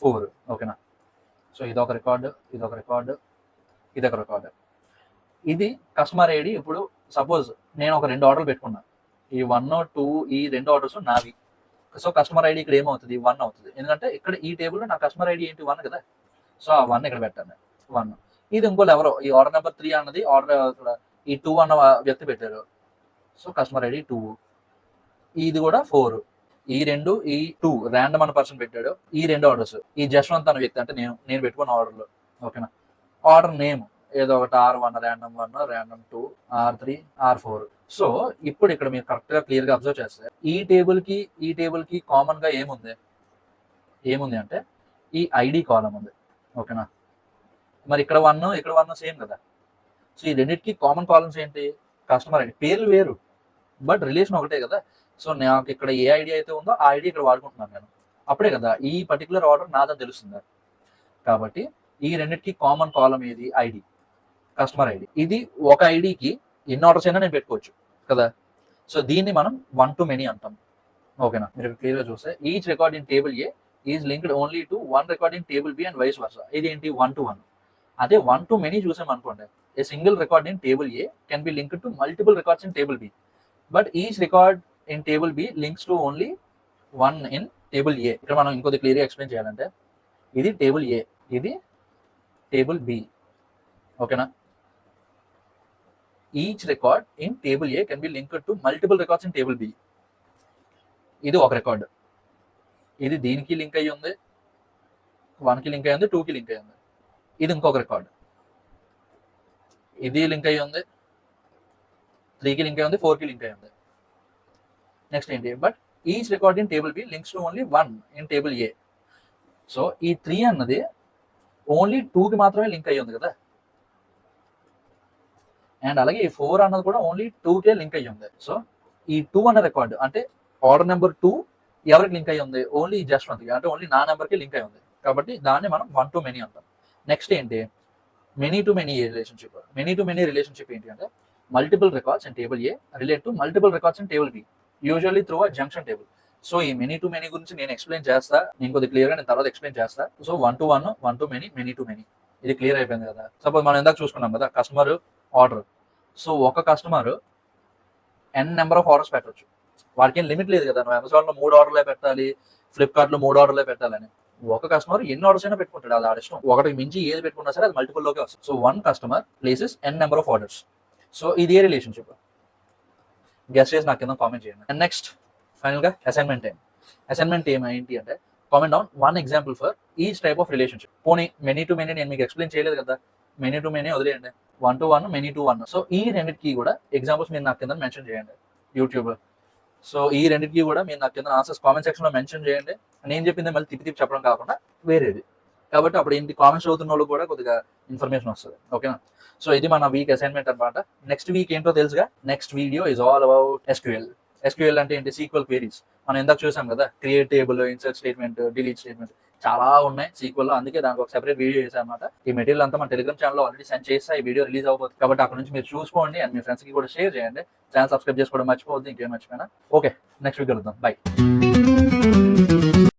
4. ఓకేనా, సో ఇదొక రికార్డు, ఇదొక రికార్డు, ఇదొక రికార్డు. ఇది కస్టమర్ ఐడి. ఇప్పుడు సపోజ్ నేను ఒక 2 ఆర్డర్లు పెట్టుకున్నా, ఈ 1, 2 ఈ 2 ఆర్డర్స్ నావి, సో కస్టమర్ ఐడి ఇక్కడ ఏమవుతుంది 1 అవుతుంది, ఎందుకంటే ఇక్కడ ఈ టేబుల్లో నా కస్టమర్ ఐడి ఏంటి 1 కదా. సో ఆ 1 ఇక్కడ పెట్టండి 1. ఇది ఇంకోళ్ళు ఎవరో ఈ ఆర్డర్ నెంబర్ 3 అన్నది ఆర్డర్ ఇక్కడ ఈ 2 అన్న వ్యక్తి పెట్టారు. సో కస్టమర్ ఐడి 2, ఇది కూడా 4, ఈ 2 ఈ 2 ర్యాండమ్ అన్న పర్సన్ పెట్టాడు. ఈ 2 ఆర్డర్స్ ఈ జశ్వంత్ అన్న వ్యక్తి అంటే నేను పెట్టుకున్న ఆర్డర్లు. ఓకేనా, ఆర్డర్ నేమ్ ఏదో ఒకటి R1 random 1 random 2 R3 R4. So ఇప్పుడు ఇక్కడ మీరు కరెక్ట్ గా క్లియర్ గా అబ్జర్వ్ చేస్తే ఈ టేబుల్ కి కామన్ గా ఏముంది అంటే ఈ ఐడి కాలం ఉంది. ఓకేనా, మరి ఇక్కడ 1 సేమ్ కదా. సో ఈ రెండింటికి కామన్ కాలమ్స్ ఏంటి, కస్టమర్ ఐడి. పేర్లు వేరు బట్ రిలేషన్ ఒకటే కదా. సో నాకు ఇక్కడ ఏ ఐడి అయితే ఉందో ఆ ఐడి ఇక్కడ వాడుకుంటున్నాను నేను, అప్పుడే కదా ఈ పర్టికులర్ ఆర్డర్ నాదని తెలుస్తుంది. కాబట్టి ఈ రెండింటికి కామన్ కాలం ఏది, ఐడి, కస్టమర్ ఐడి. ఇది ఒక ఐడికి ఎన్ని ఆర్డర్స్ అయినా నేను పెట్టుకోవచ్చు కదా. సో దీన్ని మనం 1 to many అంటాం. ఓకేనా, మీరు క్లియర్ గా చూస్తే each record in table A is linked only to 1 record in table B and vice versa. ఇది ఏంటి 1 to 1. అదే 1 to many చూసామనుకోండి, a single record in table A can be linked to multiple records in table B, but each record in table B links to only 1 in table A. ఇక్కడ మనం ఇంకొద్ది క్లియర్గా explain చేయాలంటే ఇది table A, ఇది table B. ఓకేనా, each record in table A can be linked to multiple records in table B. ఇది ఒక రికార్డ్, ఇది దీనికి లింక్ అయ్యి ఉంది, 1కి లింక్ అయ్యి ఉంది, 2కి లింక్ అయ్యి ఉంది. ఇది ఇంకొక రికార్డ్, ఇది లింక్ అయ్యి ఉంది, 3కి లింక్ అయ్యి ఉంది, 4కి లింక్ అయ్యి ఉంది. నెక్స్ట్ ఏంటి, but each record in table B links to only 1 in table A. So ఈ 3 అన్నది ఓన్లీ 2కి మాత్రమే లింక్ అయ్యి ఉంది కదా, అండ్ అలాగే ఈ 4 అన్నది కూడా ఓన్లీ 2కే లింక్ అయ్యి ఉంది. సో ఈ 2 అన్న రికార్డ్ అంటే ఆర్డర్ నెంబర్ 2 ఎవరికి లింక్ అయ్యి ఉంది, ఓన్లీ జశ్వంత్కి, అంటే ఓన్లీ నా నెంబర్కి లింక్ అయ్యి ఉంది. కాబట్టి దాన్ని మనం 1 to many అంటాం. నెక్స్ట్ ఏంటి, many to many relationship. Many to many relationship ఏంటి అంటే multiple records in table A relate to multiple records in table B, usually through a junction table. So ఈ మెనీ టు మెనీ గురించి నేను explain చేస్తా, నేను కొద్దిగా క్లియర్గా నేను తర్వాత ఎక్స్ప్లెయిన్ చేస్తా. So 1 to 1, 1 to many, many to many, ఇది క్లియర్ అయిపోయింది కదా. సపోజ్ మనం ఇందాక చూసుకున్నాం కదా కస్టమర్ ఆర్డర్. సో ఒక customer n number of orders పెట్టవచ్చు, వాడికి ఏం లిమిట్ లేదు కదా. నువ్వు అమెజాన్లో 3 ఆర్డర్లే పెట్టాలి, ఫ్లిప్కార్ట్లో 3 ఆర్డర్లే పెట్టాలని. ఒక కస్టమర్ ఎన్ని ఆర్డర్స్ అయినా పెట్టుకుంటాడు, అది ఆడిష్టం. ఒకటికి మించి ఏది పెట్టుకున్నా సరే అది మల్టిపుల్లోకే వస్తుంది. So 1 customer places n number of orders. So ఇది ఏ రిలేషన్షిప్, గెస్ చేసి నాకు కింద కామెంట్ చేయండి. అండ్ నెక్స్ట్ ఫైనల్గా అసైన్మెంట్ టైం. అసైన్మెంట్ టైం ఏంటి అంటే comment down 1 example for each type of relationship. పోనీ మెనీ టు మెనీ నేను మీకు ఎక్స్ప్లెయిన్ చేయలేదు కదా, మెనీ టు మెనీ వదిలేయండి, 1 to 1, మెనీ టు 1. సో ఈ రెండింటికి కూడా ఎగ్జాంపుల్స్ మీరు నాకు కింద మెన్షన్ చేయండి యూట్యూబ్. సో ఈ రెండింటికి కూడా మీరు నాకు కింద ఆన్సర్స్ కామెంట్ సెక్షన్లో మెన్షన్ చేయండి. నేను చెప్పింది మళ్ళీ తిప్పి చెప్పడం కాకుండా వేరేది, కాబట్టి అప్పుడు ఏంటి కామెంట్స్ చదువుతున్న వాళ్ళు కూడా కొద్దిగా ఇన్ఫర్మేషన్ వస్తుంది. ఓకేనా, సో ఇది మన వీక్ అసైన్మెంట్ అనమాట. నెక్స్ట్ వీక్ ఏంటో తెలుసుగా, next video is all about SQL. SQL అంటే ఏంటి, సీక్వెల్ క్వెరీస్. మనం ఇందాక చూసాం కదా, create table, insert statement, delete statement, చాలా ఉన్నాయి సీక్వెల్. అందుకే దానికి ఒక సెపరేట్ వీడియో చేశాను అనమాట. ఈ మెటీరియల్ అంతా మన టెలిగ్రామ్ ఛానల్లో ఆల్రెడీ సెండ్ చేస్తా, ఈ వీడియో రిలీజ్ అవబోతుంది. కాబట్టి అక్కడ నుంచి మీరు చూసుకోండి అండ్ మీ ఫ్రెండ్స్కి కూడా షేర్ చేయండి. ఛానల్ సబ్స్క్రైబ్ చేసుకోవడం మర్చిపోవద్దు, ఇంకేం మర్చిపోయినా. ఓకే, నెక్స్ట్ వీక్ కలుద్దాం, బై.